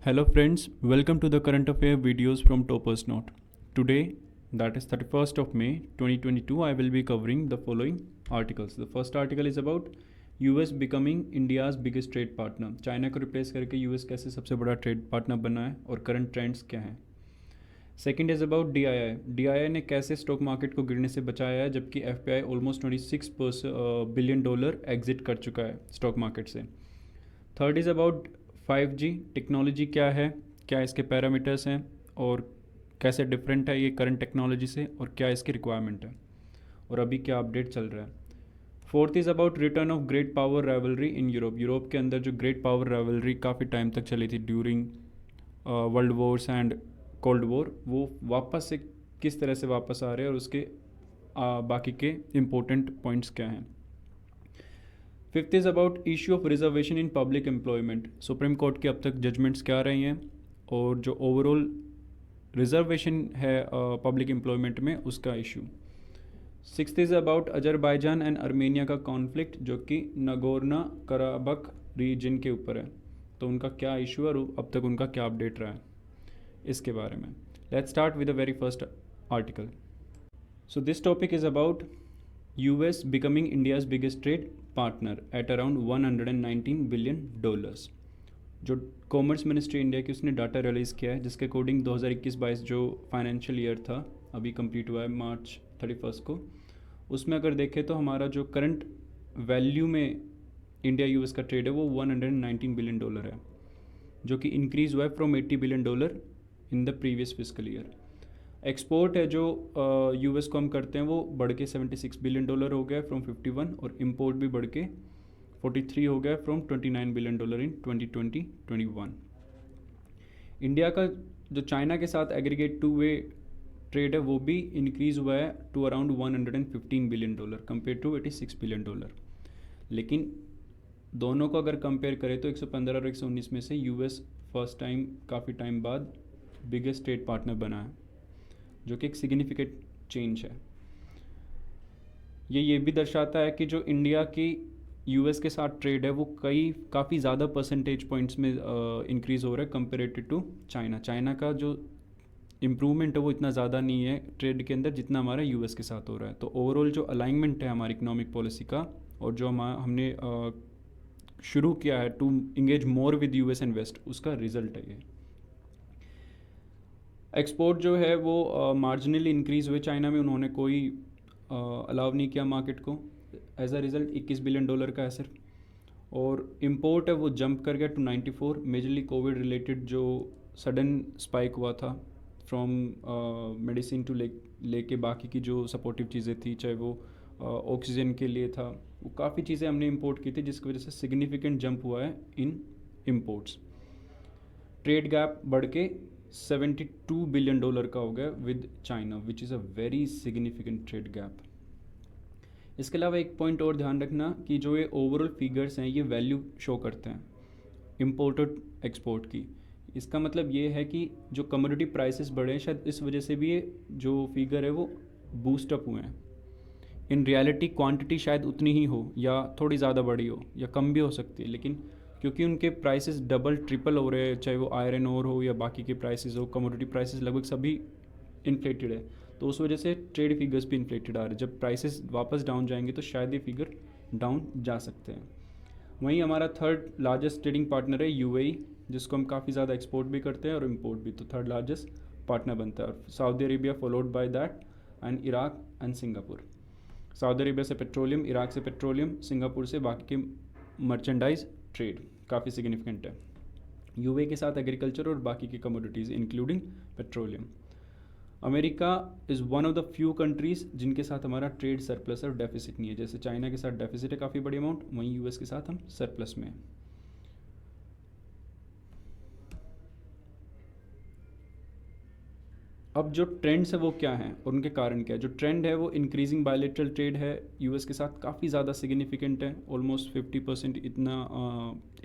Hello friends, welcome to the current affair videos from Topper's Note. Today, that is 31st of May 2022, I will be covering the following articles. The first article is about US becoming India's biggest trade partner. China को replace करके US कैसे सबसे बड़ा trade partner बना है और current trends क्या हैं. सेकेंड इज़ अबाउट DII ने कैसे स्टॉक मार्केट को गिरने से बचाया है जबकि FPI almost 26 billion dollar exit कर चुका है स्टॉक मार्केट से. Third is about 5G technology क्या है, क्या इसके पैरामीटर्स हैं और कैसे डिफरेंट है ये करंट टेक्नोलॉजी से और क्या इसकी रिक्वायरमेंट है और अभी क्या अपडेट चल रहा है. Fourth is about return of great power rivalry in Europe के अंदर जो ग्रेट पावर राइवलरी काफ़ी टाइम तक चली थी during world Wars and cold war, वो वापस से किस तरह से वापस आ रहे हैं और उसके बाकी के इम्पोर्टेंट पॉइंट्स क्या हैं. Fifth is about issue of reservation in public employment. Supreme court की अब तक जजमेंट्स क्या रही हैं और जो ओवरऑल रिजर्वेशन है पब्लिक एम्प्लॉयमेंट में उसका issue. Sixth is about Azerbaijan and Armenia का कॉन्फ्लिक्ट जो कि नगोर्नो कराबख रीजन के ऊपर है, तो उनका क्या इशू है और अब तक उनका क्या अपडेट रहा है इसके बारे में. Let's start with the very first article. So this topic is about US becoming India's biggest trade partner at around 119 billion dollars. जो कॉमर्स मिनिस्ट्री इंडिया की उसने डाटा रिलीज़ किया है जिसके अकॉर्डिंग 2021-22 जो फाइनेंशियल ईयर था अभी कंप्लीट हुआ है मार्च 31 को, उसमें अगर देखें तो हमारा जो करंट वैल्यू में इंडिया US का ट्रेड है वो 119 बिलियन डॉलर है जो कि इंक्रीज़ हुआ है from 80 billion dollar in the previous fiscal year. Export है जो US को हम करते हैं वो बढ़ के 76 बिलियन डॉलर हो गया फ्रॉम 51 और इंपोर्ट भी बढ़ के 43 हो गया from 29 billion dollar in 2020-21. India का जो चाइना के साथ एग्रीगेट टू वे ट्रेड है वो भी इंक्रीज़ हुआ है to around 115 billion dollar compare to 86 billion dollar. लेकिन दोनों को अगर कंपेयर करें तो 115 और 119 में से US फर्स्ट टाइम काफ़ी टाइम बाद बिगेस्ट ट्रेड पार्टनर बना है जो कि एक सिग्निफिकेंट चेंज है. ये भी दर्शाता है कि जो इंडिया की US के साथ ट्रेड है वो काफ़ी ज़्यादा परसेंटेज पॉइंट्स में इंक्रीज़ हो रहा है कंपेरेटिव टू चाइना. चाइना का जो इम्प्रूवमेंट है वो इतना ज़्यादा नहीं है ट्रेड के अंदर जितना हमारा US के साथ हो रहा है. तो ओवरऑल जो अलाइनमेंट है हमारी इकोनॉमिक पॉलिसी का और जो हमने शुरू किया है to engage more with US and west, उसका रिजल्ट है ये. एक्सपोर्ट जो है वो मार्जिनली इंक्रीज़ हुए चाइना में, उन्होंने कोई अलाउ नहीं किया मार्केट को. As a result 21 billion dollar का है सिर्फ. और इंपोर्ट है वो जंप कर गया टू 94, मेजरली कोविड रिलेटेड जो सडन स्पाइक हुआ था फ्रॉम मेडिसिन टू लेके बाकी की जो सपोर्टिव चीज़ें थी, चाहे वो ऑक्सीजन के लिए था, वो काफ़ी चीज़ें हमने इंपोर्ट की थी जिसकी वजह से सिग्निफिकेंट जंप हुआ है इन इम्पोर्ट्स. ट्रेड गैप बढ़ के 72 बिलियन डॉलर का हो गया with China which is a very significant trade gap. इसके अलावा एक पॉइंट और ध्यान रखना कि जो ये ओवरऑल फिगर्स हैं ये वैल्यू शो करते हैं इम्पोर्टेड एक्सपोर्ट की. इसका मतलब ये है कि जो कमोडिटी प्राइसेस बढ़े शायद इस वजह से भी ये जो फिगर है वो बूस्ट अप हुए हैं. इन रियलिटी क्वांटिटी शायद उतनी ही हो या थोड़ी ज़्यादा बड़ी हो या कम भी हो सकती है, लेकिन क्योंकि उनके प्राइसेस डबल ट्रिपल हो रहे हैं, चाहे वो आयरन ओर हो या बाकी के प्राइसेस हो, कमोडिटी प्राइसेस लगभग सभी इन्फ्लेटेड है, तो उस वजह से ट्रेड फिगर्स भी इन्फ्लेटेड आ रहे हैं. जब प्राइसेस वापस डाउन जाएंगे तो शायद ये फिगर डाउन जा सकते हैं. वहीं हमारा थर्ड लार्जेस्ट ट्रेडिंग पार्टनर है UAE जिसको हम काफ़ी ज़्यादा एक्सपोर्ट भी करते हैं और इम्पोर्ट भी, तो थर्ड लार्जेस्ट पार्टनर बनता है. और Saudi Arabia followed by that and Iraq and Singapore. Saudi Arabia से पेट्रोलियम, इराक से पेट्रोलियम, सिंगापुर से बाकी के मर्चेंडाइज ट्रेड काफ़ी सिग्निफिकेंट है. UAE के साथ एग्रीकल्चर और बाकी की commodities including petroleum. America is one of the few countries जिनके साथ हमारा ट्रेड सरप्लस और डेफिसिट नहीं है. जैसे चाइना के साथ डेफिसिट है काफ़ी बड़ी अमाउंट, वहीं US के साथ हम सरप्लस में हैं. अब जो ट्रेंड्स है वो क्या हैं और उनके कारण क्या है. जो ट्रेंड है वो इंक्रीजिंग बायलेटरल ट्रेड है US के साथ, काफ़ी ज़्यादा सिग्निफिकेंट है, ऑलमोस्ट 50% इतना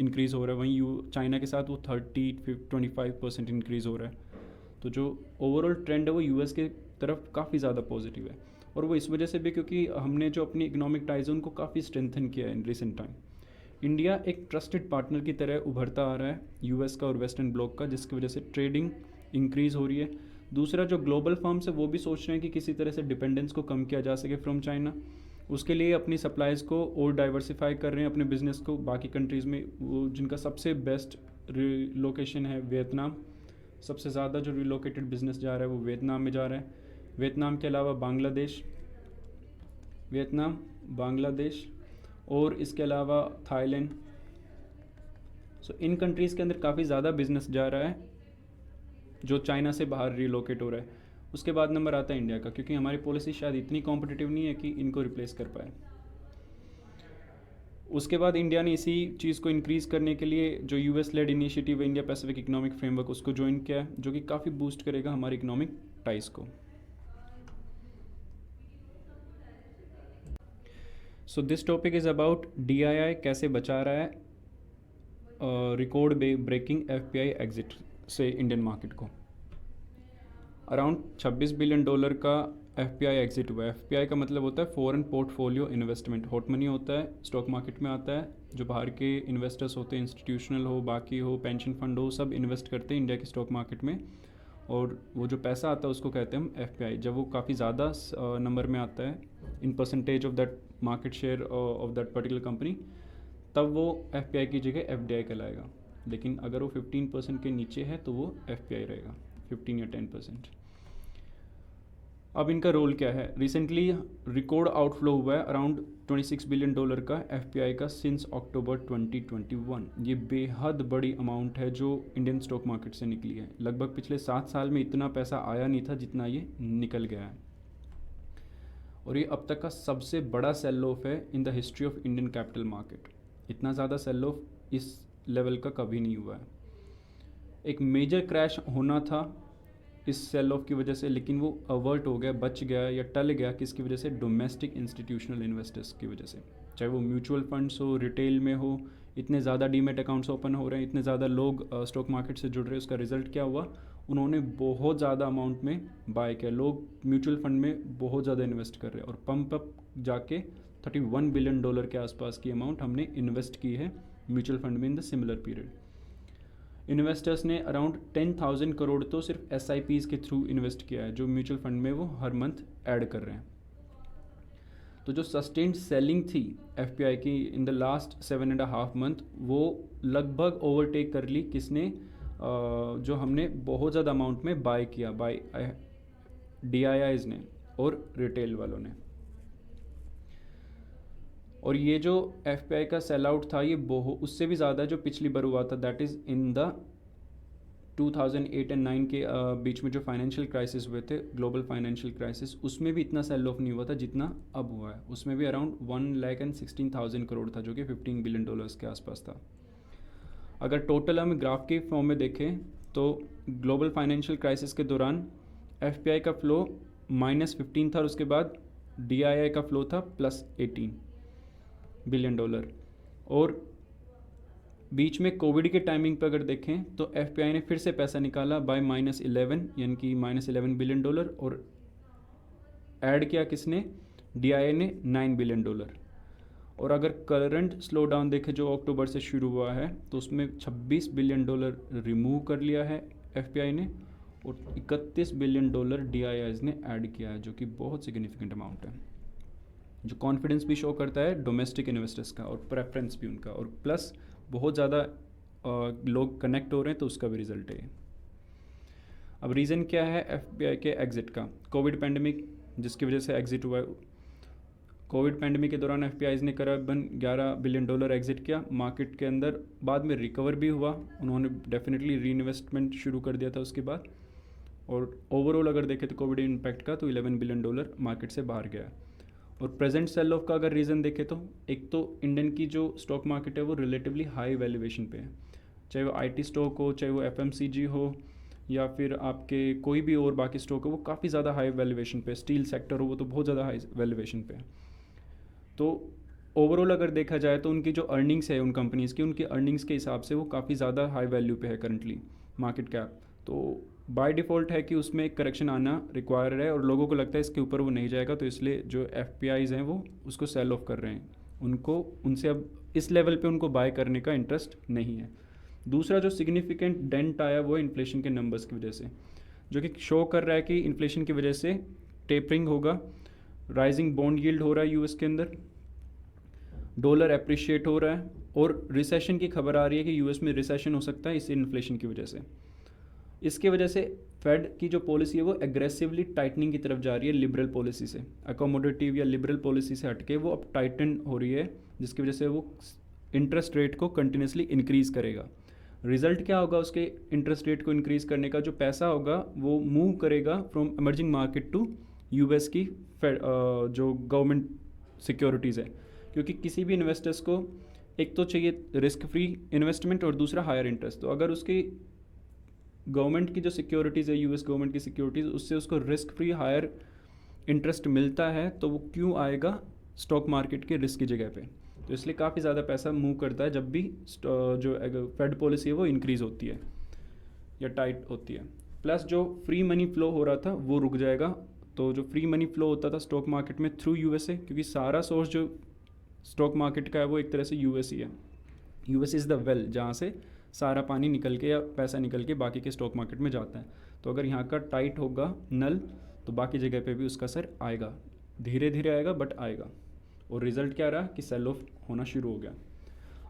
इंक्रीज़ हो रहा है. वहीं चाइना के साथ वो 25% इंक्रीज़ हो रहा है. तो जो ओवरऑल ट्रेंड है वो US के तरफ काफ़ी ज़्यादा पॉजिटिव है. और वो इस वजह से भी क्योंकि हमने जो अपनी इकोनॉमिक टाइज है उनको काफ़ी स्ट्रेंथन किया है इन रिसेंट टाइम. इंडिया एक ट्रस्टेड पार्टनर की तरह उभरता आ रहा है यूएस का और वेस्टर्न ब्लॉक का, जिसकी वजह से ट्रेडिंग इंक्रीज़ हो रही है। दूसरा, जो ग्लोबल फर्म्स है वो भी सोच रहे हैं कि किसी तरह से डिपेंडेंस को कम किया जा सके फ्रॉम चाइना। उसके लिए अपनी सप्लाईज़ को और डाइवर्सिफाई कर रहे हैं अपने बिजनेस को बाकी कंट्रीज़ में। वो जिनका सबसे बेस्ट रिलोकेशन है वियतनाम, सबसे ज़्यादा जो रिलोकेटेड बिजनेस जा रहा है वो वियतनाम में जा रहा है। वियतनाम के अलावा बांग्लादेश और इसके अलावा थाईलैंड। सो इन कंट्रीज़ के अंदर काफ़ी ज़्यादा बिजनेस जा रहा है जो चाइना से बाहर रिलोकेट हो रहा है। उसके बाद नंबर आता है इंडिया का, क्योंकि हमारी पॉलिसी शायद इतनी कॉम्पिटिटिव नहीं है कि इनको रिप्लेस कर पाए। उसके बाद इंडिया ने इसी चीज़ को इंक्रीज़ करने के लिए जो यूएस लेड इनिशिएटिव है इंडिया पैसिफिक इकोनॉमिक फ्रेमवर्क, उसको ज्वाइन किया है, जो कि काफ़ी बूस्ट करेगा हमारे इकोनॉमिक टाइज को। So this topic is about DII कैसे बचा रहा है रिकॉर्ड ब्रेकिंग FPI एग्जिट से इंडियन मार्केट को। अराउंड $26 बिलियन का FPI एग्जिट हुआ है। FPI का मतलब होता है foreign portfolio investment. Hot money होता है, स्टॉक मार्केट में आता है, जो बाहर के इन्वेस्टर्स होते हैं, इंस्टीट्यूशनल हो, बाकी हो, पेंशन फंड हो, सब इन्वेस्ट करते हैं इंडिया के स्टॉक मार्केट में। और वो जो पैसा आता है उसको कहते हैं हम FPI। जब वो काफ़ी ज़्यादा नंबर में आता है in percentage of that market share of that particular company, तब वो FPI की जगह FDI कहलाएगा। लेकिन अगर वो 15% के नीचे है तो वो FPI रहेगा, 15 या 10%। अब इनका रोल क्या है? रिसेंटली रिकॉर्ड आउटफ्लो हुआ है अराउंड $26 बिलियन का FPI का सिंस अक्टूबर 2021। ये बेहद बड़ी अमाउंट है जो इंडियन स्टॉक मार्केट से निकली है। लगभग पिछले 7 साल में इतना पैसा आया नहीं था जितना ये निकल गया है, और ये अब तक का सबसे बड़ा सेल ऑफ है in the history of Indian capital market. इतना ज़्यादा सेल ऑफ इस लेवल का कभी नहीं हुआ है। एक मेजर क्रैश होना था इस सेल ऑफ की वजह से, लेकिन वो अवर्ट हो गया, बच गया या टल गया। किसकी वजह से? डोमेस्टिक इंस्टीट्यूशनल इन्वेस्टर्स की वजह से। चाहे वो म्यूचुअल फंड्स हो, रिटेल में हो, इतने ज़्यादा डीमेट अकाउंट्स ओपन हो रहे हैं, इतने ज़्यादा लोग स्टॉक मार्केट से जुड़ रहे हैं। उसका रिजल्ट क्या हुआ? उन्होंने बहुत ज़्यादा अमाउंट में बाय किया। लोग म्यूचुअल फंड में बहुत ज़्यादा इन्वेस्ट कर रहे हैं, और पंप अप जाके $31 बिलियन के आसपास की अमाउंट हमने इन्वेस्ट की है म्यूचुअल फंड में in the similar period. Investors ने अराउंड 10,000 करोड़ तो सिर्फ SIPs के थ्रू इन्वेस्ट किया है, जो म्यूचुअल फंड में वो हर मंथ ऐड कर रहे हैं। तो जो सस्टेन्ड सेलिंग थी FPI की इन द लास्ट 7.5 मंथ, वो लगभग ओवरटेक कर ली किसने? जो हमने बहुत ज़्यादा अमाउंट में बाय किया, बाय DIIs ने और रिटेल वालों ने। और ये जो FPI का सेल आउट था, ये उससे भी ज़्यादा जो पिछली बार हुआ था, दैट इज़ इन द 2008 और 9 के बीच में जो फाइनेंशियल क्राइसिस हुए थे, ग्लोबल फाइनेंशियल क्राइसिस, उसमें भी इतना सेल ऑफ नहीं हुआ था जितना अब हुआ है। उसमें भी अराउंड 1,16,000 करोड़ था, जो कि $15 बिलियन के आसपास था। अगर टोटल हम ग्राफ के फॉर्म में देखें तो ग्लोबल फाइनेंशियल क्राइसिस के दौरान FPI का फ्लो -15 था, और उसके बाद DII का फ्लो था +18 बिलियन डॉलर। और बीच में कोविड के टाइमिंग पर अगर देखें तो FPI ने फिर से पैसा निकाला बाय -11, यानी कि -11 बिलियन डॉलर, और ऐड किया किसने? DII ने $9 बिलियन। और अगर करंट स्लो डाउन देखें जो अक्टूबर से शुरू हुआ है, तो उसमें $26 बिलियन रिमूव कर लिया है FPI ने, और $31 बिलियन DIIs ने ऐड किया है, जो कि बहुत सिग्निफिकेंट अमाउंट है, जो कॉन्फिडेंस भी शो करता है डोमेस्टिक इन्वेस्टर्स का और प्रेफरेंस भी उनका, और प्लस बहुत ज़्यादा लोग कनेक्ट हो रहे हैं, तो उसका भी रिजल्ट है। अब रीज़न क्या है FPI के एग्ज़िट का? कोविड पैंडमिक, जिसकी वजह से एग्ज़िट हुआ है। कोविड पैंडमिक के दौरान FPIs ने करीबन $11 बिलियन एग्ज़िट किया मार्केट के अंदर। बाद में रिकवर भी हुआ, उन्होंने डेफिनेटली री इन्वेस्टमेंट शुरू कर दिया था उसके बाद। और ओवरऑल अगर देखें तो कोविड इम्पैक्ट का तो $11 बिलियन मार्केट से बाहर गया। और प्रेजेंट सेल ऑफ का अगर रीज़न देखें तो एक तो इंडियन की जो स्टॉक मार्केट है वो रिलेटिवली हाई वैल्यूएशन पे है, चाहे वो IT स्टॉक हो, चाहे वो FMCG हो, या फिर आपके कोई भी और बाकी स्टॉक हो, वो काफ़ी ज़्यादा हाई वैल्यूएशन पे। स्टील सेक्टर हो वो तो बहुत ज़्यादा हाई वैल्यूएशन पे है। तो ओवरऑल अगर देखा जाए तो उनकी जो अर्निंग्स है उन कंपनीज़ की, उनकी अर्निंग्स के हिसाब से वो काफ़ी ज़्यादा हाई वैल्यू पे है करंटली मार्केट कैप। तो बाय डिफ़ॉल्ट है कि उसमें एक करेक्शन आना रिक्वायर है, और लोगों को लगता है इसके ऊपर वो नहीं जाएगा, तो इसलिए जो FPIs हैं वो उसको सेल ऑफ कर रहे हैं उनको उनसे अब इस लेवल पे उनको बाय करने का इंटरेस्ट नहीं है। दूसरा जो सिग्निफिकेंट डेंट आया वो इन्फ्लेशन के नंबर्स की वजह से, जो कि शो कर रहा है कि इन्फ्लेशन की वजह से टेपरिंग होगा, राइजिंग बॉन्ड यील्ड हो रहा है यूएस के अंदर, डॉलर अप्रिशिएट हो रहा है, और रिसेशन की खबर आ रही है कि यूएस में रिसेशन हो सकता है इस इन्फ्लेशन की वजह से। इसके वजह से फेड की जो पॉलिसी है वो एग्रेसिवली टाइटनिंग की तरफ जा रही है, लिबरल पॉलिसी से, अकोमोडेटिव या लिबरल पॉलिसी से हटके वो अब टाइटन हो रही है, जिसकी वजह से वो इंटरेस्ट रेट को कंटिन्यूसली इंक्रीज़ करेगा। रिजल्ट क्या होगा उसके इंटरेस्ट रेट को इंक्रीज़ करने का? जो पैसा होगा वो मूव करेगा from emerging market to US की जो गवर्नमेंट सिक्योरिटीज़ है, क्योंकि किसी भी इन्वेस्टर्स को एक तो चाहिए रिस्क फ्री इन्वेस्टमेंट और दूसरा हायर इंटरेस्ट। तो अगर उसकी गवर्नमेंट की जो सिक्योरिटीज़ है, यूएस गवर्नमेंट की सिक्योरिटीज़, उससे उसको रिस्क फ्री हायर इंटरेस्ट मिलता है, तो वो क्यों आएगा स्टॉक मार्केट के रिस्क की जगह पे? तो इसलिए काफ़ी ज़्यादा पैसा मूव करता है जब भी जो फेड पॉलिसी है वो इंक्रीज़ होती है या टाइट होती है। प्लस जो फ्री मनी फ्लो हो रहा था वो रुक जाएगा। तो जो फ्री मनी फ्लो होता था स्टॉक मार्केट में थ्रू यूएसए, क्योंकि सारा सोर्स जो स्टॉक मार्केट का है वो एक तरह से यूएस ही है। यूएस इज़ द वेल जहाँ से सारा पानी निकल के या पैसा निकल के बाकी के स्टॉक मार्केट में जाता है। तो अगर यहाँ का टाइट होगा नल, तो बाकी जगह पे भी उसका असर आएगा, धीरे धीरे आएगा बट आएगा। और रिज़ल्ट क्या रहा कि सेल ऑफ होना शुरू हो गया।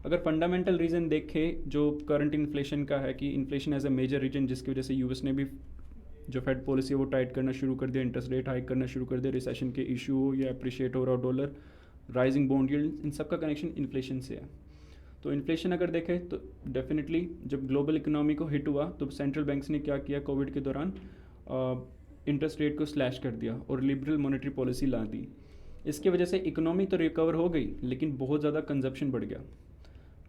अगर फंडामेंटल रीज़न देखें जो करंट इन्फ्लेशन का है कि inflation as a major reason, जिसकी वजह से यूएस ने भी जो फेड पॉलिसी है वो टाइट करना शुरू कर दिया, इंटरेस्ट रेट हाइक करना शुरू कर दिया, रिसेशन के इशू हो या अप्रिशिएट हो रहा हो डॉलर, राइजिंग बॉन्ड यील्ड, इन सब का कनेक्शन इन्फ्लेशन से है। तो इन्फ्लेशन अगर देखें तो डेफिनेटली जब ग्लोबल इकोनॉमी को हिट हुआ तो सेंट्रल बैंक्स ने क्या किया, कोविड के दौरान इंटरेस्ट रेट को स्लैश कर दिया और लिबरल मॉनेटरी पॉलिसी ला दी। इसकी वजह से इकोनॉमी तो रिकवर हो गई, लेकिन बहुत ज़्यादा कंजप्शन बढ़ गया।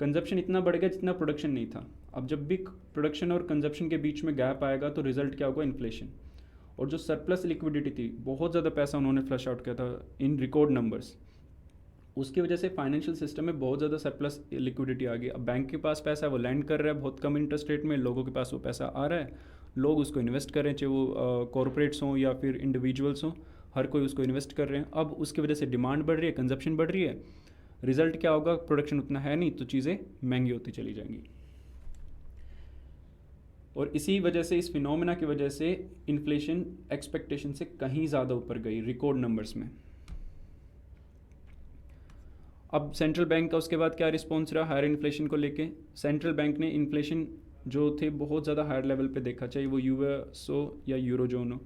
कंजप्शन इतना बढ़ गया जितना प्रोडक्शन नहीं था। अब जब भी प्रोडक्शन और कंजप्शन के बीच में गैप आएगा तो रिजल्ट क्या होगा? इन्फ्लेशन। और जो सरप्लस लिक्विडिटी थी, बहुत ज़्यादा पैसा उन्होंने फ्लश आउट किया था इन रिकॉर्ड नंबर्स, उसकी वजह से फाइनेंशियल सिस्टम में बहुत ज़्यादा सरप्लस लिक्विडिटी आ गई। अब बैंक के पास पैसा है, वो लैंड कर रहा है बहुत कम इंटरेस्ट रेट में, लोगों के पास वो पैसा आ रहा है, लोग उसको इन्वेस्ट कर रहे हैं, चाहे वो कॉरपोरेट्स हों या फिर इंडिविजुअल्स हों, हर कोई उसको इन्वेस्ट कर रहे हैं। अब उसकी वजह से डिमांड बढ़ रही है, कंजप्शन बढ़ रही है, रिजल्ट क्या होगा? प्रोडक्शन उतना है नहीं, तो चीज़ें महंगी होती चली जाएंगी। और इसी वजह से, इस फिनोमेना की वजह से इन्फ्लेशन एक्सपेक्टेशन से कहीं ज़्यादा ऊपर गई रिकॉर्ड नंबर्स में। अब सेंट्रल बैंक का उसके बाद क्या रिस्पॉन्स रहा हायर इन्फ्लेशन को लेके? सेंट्रल बैंक ने इन्फ्लेशन जो थे बहुत ज़्यादा हायर लेवल पे देखा, चाहे वो यूएस हो या यूरोजोन हो।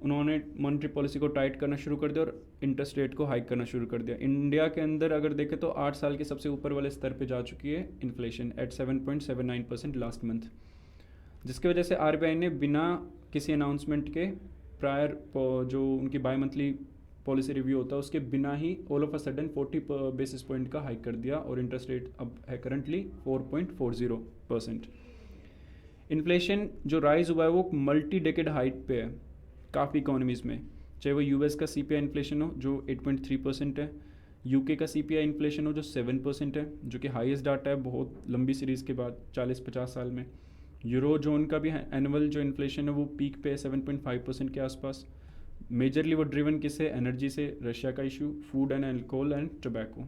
उन्होंने मॉनेटरी पॉलिसी को टाइट करना शुरू कर दिया और इंटरेस्ट रेट को हाइक करना शुरू कर दिया। इंडिया के अंदर अगर देखें तो 8 साल के सबसे ऊपर वाले स्तर पे जा चुकी है इन्फ्लेशन एट 7.79% लास्ट मंथ, जिसकी वजह से आरबीआई ने बिना किसी अनाउंसमेंट के प्रायर जो उनकी बाई मंथली पॉलिसी रिव्यू होता है उसके बिना ही all of a sudden 40 basis point का हाइक कर दिया और इंटरेस्ट रेट अब है करंटली 4.40%। इन्फ्लेशन जो राइज हुआ है वो मल्टी डेकेड हाइट पे है काफ़ी इकोनॉमीज़ में, चाहे वो यूएस का सीपीआई इन्फ्लेशन हो जो 8.3% है, यूके का सीपीआई इन्फ्लेशन हो जो 7% है, जो कि हाईएस्ट डाटा है बहुत लंबी सीरीज़ के बाद 40-50 साल में। यूरो जोन का भी एनुअल जो इन्फ्लेशन है वो पीक पे है 7.5% के आसपास। मेजरली वो ड्रिवन किससे? एनर्जी से, रशिया का issue, food and alcohol and tobacco.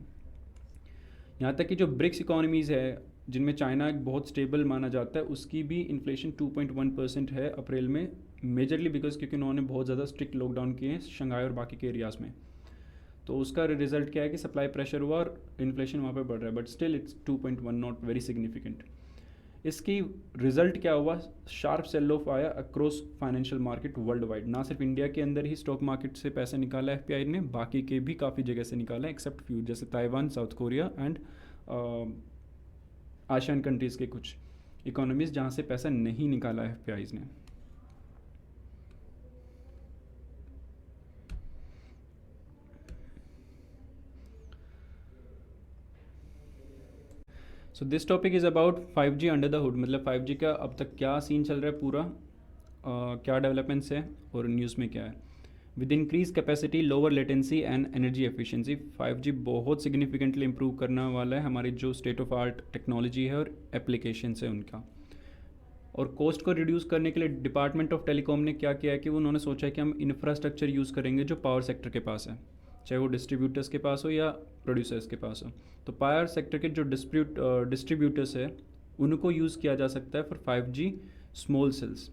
यहाँ तक कि जो ब्रिक्स इकोनॉमीज़ है जिनमें चाइना एक बहुत स्टेबल माना जाता है, उसकी भी इन्फ्लेशन 2.1% है अप्रैल में, मेजरली बिकॉज क्योंकि उन्होंने बहुत ज़्यादा स्ट्रिक्ट लॉकडाउन किए हैं शंघाई और बाकी के एरियाज़ में। तो उसका रिजल्ट क्या है कि सप्लाई प्रेशर हुआ और इन्फ्लेशन वहाँ पे बढ़ रहा है, but still it's 2.1, not very significant. इसकी रिजल्ट क्या हुआ? शार्प सेल ऑफ आया across financial market world wide. ना सिर्फ इंडिया के अंदर ही स्टॉक मार्केट से पैसा निकाला एफपीआई ने, बाकी के भी काफ़ी जगह से निकाला एक्सेप्ट फ्यू, जैसे Taiwan, south Korea and ASEAN countries के कुछ इकोनॉमीज़ जहाँ से पैसा नहीं निकाला एफपीआईज़ ने। So this topic is about 5G under the hood, मतलब 5G का अब तक क्या सीन चल रहा है पूरा, क्या डेवलपमेंट्स है और न्यूज़ में क्या है। With increase capacity, lower latency and energy efficiency, 5G बहुत सिग्निफिकेंटली इंप्रूव करने वाला है हमारी जो स्टेट ऑफ आर्ट टेक्नोलॉजी है और एप्लीकेशंस है उनका। और कॉस्ट को रिड्यूस करने के लिए डिपार्टमेंट ऑफ टेलीकॉम ने क्या किया है कि उन्होंने सोचा है कि हम इंफ्रास्ट्रक्चर यूज़ करेंगे जो पावर सेक्टर के पास है, चाहे वो डिस्ट्रीब्यूटर्स के पास हो या प्रोड्यूसर्स के पास हो। तो पावर सेक्टर के जो डिस्ट्रीब्यूटर्स है उनको यूज़ किया जा सकता है for 5G small cells,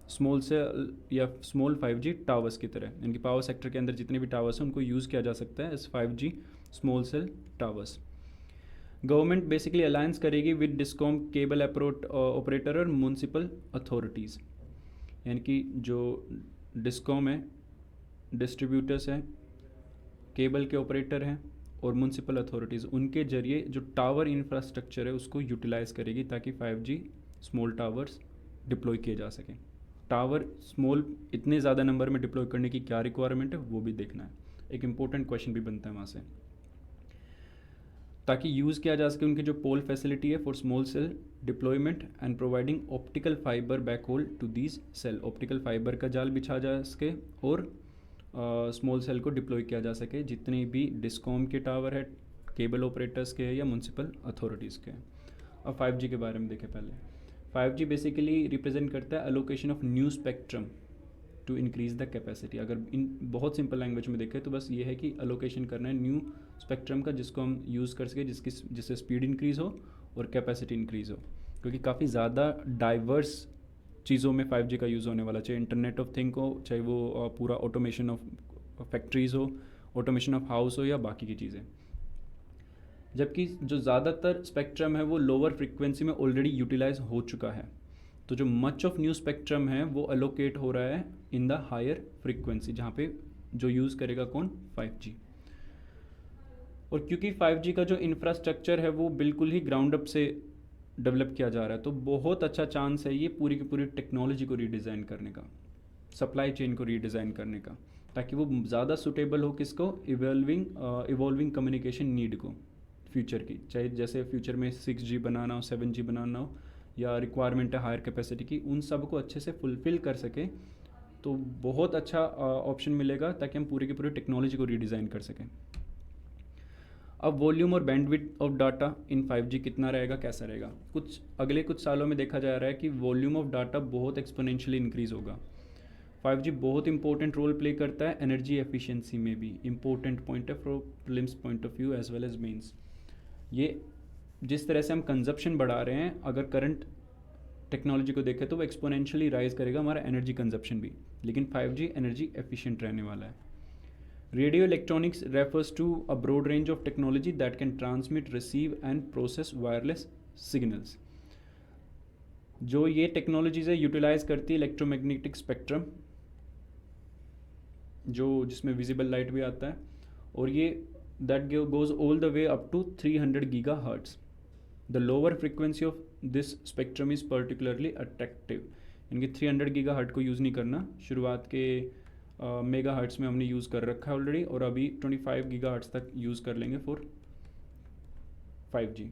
small cell या स्मॉल 5G टावर्स की तरह। इनकी पावर सेक्टर के अंदर जितने भी टावर्स हैं उनको यूज़ किया जा सकता है as 5G small cell towers. Government basically alliance करेगी विद डिस्कॉम, केबल ऑपरेटर और म्यूनसिपल अथॉरिटीज़, यानी कि जो डिस्कॉम है, डिस्ट्रीब्यूटर्स हैं, केबल के ऑपरेटर हैं और म्यूनसिपल अथॉरिटीज़, उनके जरिए जो टावर इंफ्रास्ट्रक्चर है उसको यूटिलाइज़ करेगी ताकि 5G स्मॉल टावर्स डिप्लॉय किए जा सकें। टावर स्मॉल इतने ज़्यादा नंबर में डिप्लॉय करने की क्या रिक्वायरमेंट है वो भी देखना है, एक इम्पोर्टेंट क्वेश्चन भी बनता है वहाँ से, ताकि यूज़ किया जा सके उनकी जो पोल फैसिलिटी है for small cell deployment and providing optical fibre backhaul to these cell. Optical fibre का जाल बिछा जा सके और स्मॉल सेल को डिप्लॉय किया जा सके जितने भी डिस्कॉम के टावर है, केबल ऑपरेटर्स के हैं या म्यूनसिपल अथॉरिटीज़ के हैं। अब 5G के बारे में देखें पहले। 5G बेसिकली रिप्रेजेंट करता है allocation of new spectrum to increase the capacity. अगर इन बहुत सिंपल लैंग्वेज में देखें तो बस ये है कि अलोकेशन करना है न्यू स्पेक्ट्रम का जिसको हम यूज़ कर सके, जिससे स्पीड इंक्रीज़ हो और कैपेसिटी इंक्रीज़ हो, क्योंकि काफ़ी ज़्यादा डाइवर्स चीज़ों में 5G का यूज़ होने वाला, चाहे इंटरनेट ऑफ थिंग हो, चाहे वो पूरा ऑटोमेशन ऑफ फैक्ट्रीज़ हो, ऑटोमेशन ऑफ हाउस हो या बाकी की चीज़ें। जबकि जो ज़्यादातर स्पेक्ट्रम है वो लोअर फ्रिक्वेंसी में ऑलरेडी यूटिलाइज हो चुका है, तो जो मच ऑफ न्यू स्पेक्ट्रम है वो अलोकेट हो रहा है इन द हायर फ्रिक्वेंसी, जहाँ पे जो यूज़ करेगा कौन, 5G। और क्योंकि 5G का जो इंफ्रास्ट्रक्चर है वो बिल्कुल ही ग्राउंड अप से डेवलप किया जा रहा है, तो बहुत अच्छा चांस है ये पूरी की पूरी टेक्नोलॉजी को रीडिज़ाइन करने का, सप्लाई चेन को रीडिज़ाइन करने का, ताकि वो ज़्यादा सूटेबल हो किसको, इवॉल्विंग कम्युनिकेशन नीड को फ्यूचर की, चाहे जैसे फ्यूचर में 6G बनाना हो, 7G बनाना हो या रिक्वायरमेंट है हायर कैपेसिटी की, उन सब को अच्छे से फुलफ़िल कर सकें तो बहुत अच्छा ऑप्शन मिलेगा ताकि हम पूरी की पूरी टेक्नोलॉजी को रीडिज़ाइन कर सकें। अब वॉल्यूम और bandwidth of data in 5G कितना रहेगा, कैसा रहेगा, अगले कुछ सालों में देखा जा रहा है कि वॉल्यूम ऑफ डाटा बहुत एक्सपोनेंशियली इंक्रीज़ होगा। 5G बहुत इंपॉर्टेंट रोल प्ले करता है एनर्जी एफिशिएंसी में भी, इंपॉर्टेंट पॉइंट है from prelims point of view as well as mains. ये जिस तरह से हम कंजप्शन बढ़ा रहे हैं, अगर करंट टेक्नोलॉजी को देखें तो वो एक्सपोनेंशियली राइज करेगा हमारा एनर्जी कंजप्शन भी, लेकिन 5G एनर्जी एफिशिएंट रहने वाला है। Radio electronics refers to a broad range of technology that can transmit, receive and process wireless signals. जो ये टेक्नोलॉजीज है यूटिलाइज करती है इलेक्ट्रोमैग्नेटिक स्पेक्ट्रम, जो जिसमें विजिबल लाइट भी आता है, और ये that goes all the way up to 300 gigahertz. The lower frequency of this spectrum is particularly attractive. इनके 300 गीगाहर्ट को यूज़ नहीं करना, शुरुआत के मेगा हर्ट्स में हमने यूज़ कर रखा है ऑलरेडी, और अभी 25 गीगाहर्ट्स तक यूज़ कर लेंगे फॉर 5G।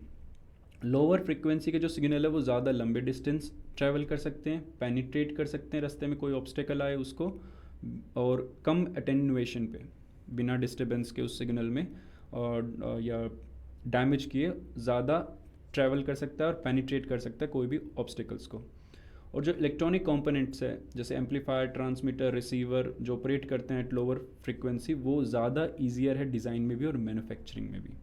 लोअर फ्रिक्वेंसी के जो सिग्नल है वो ज़्यादा लंबे डिस्टेंस ट्रैवल कर सकते हैं, पेनिट्रेट कर सकते हैं, रास्ते में कोई ऑब्स्टेकल आए उसको, और कम अटेन्यूएशन पे, बिना डिस्टर्बेंस के उस सिग्नल में और या डैमेज किए ज़्यादा ट्रैवल कर सकता है और पेनिट्रेट कर सकता है कोई भी ऑब्स्टिकल्स को। और जो इलेक्ट्रॉनिक कंपोनेंट्स है जैसे एम्पलीफायर, ट्रांसमीटर, रिसीवर जो ऑपरेट करते हैं एट लोअर फ्रिक्वेंसी, वो ज़्यादा ईजियर है डिज़ाइन में भी और मैन्युफैक्चरिंग में भी।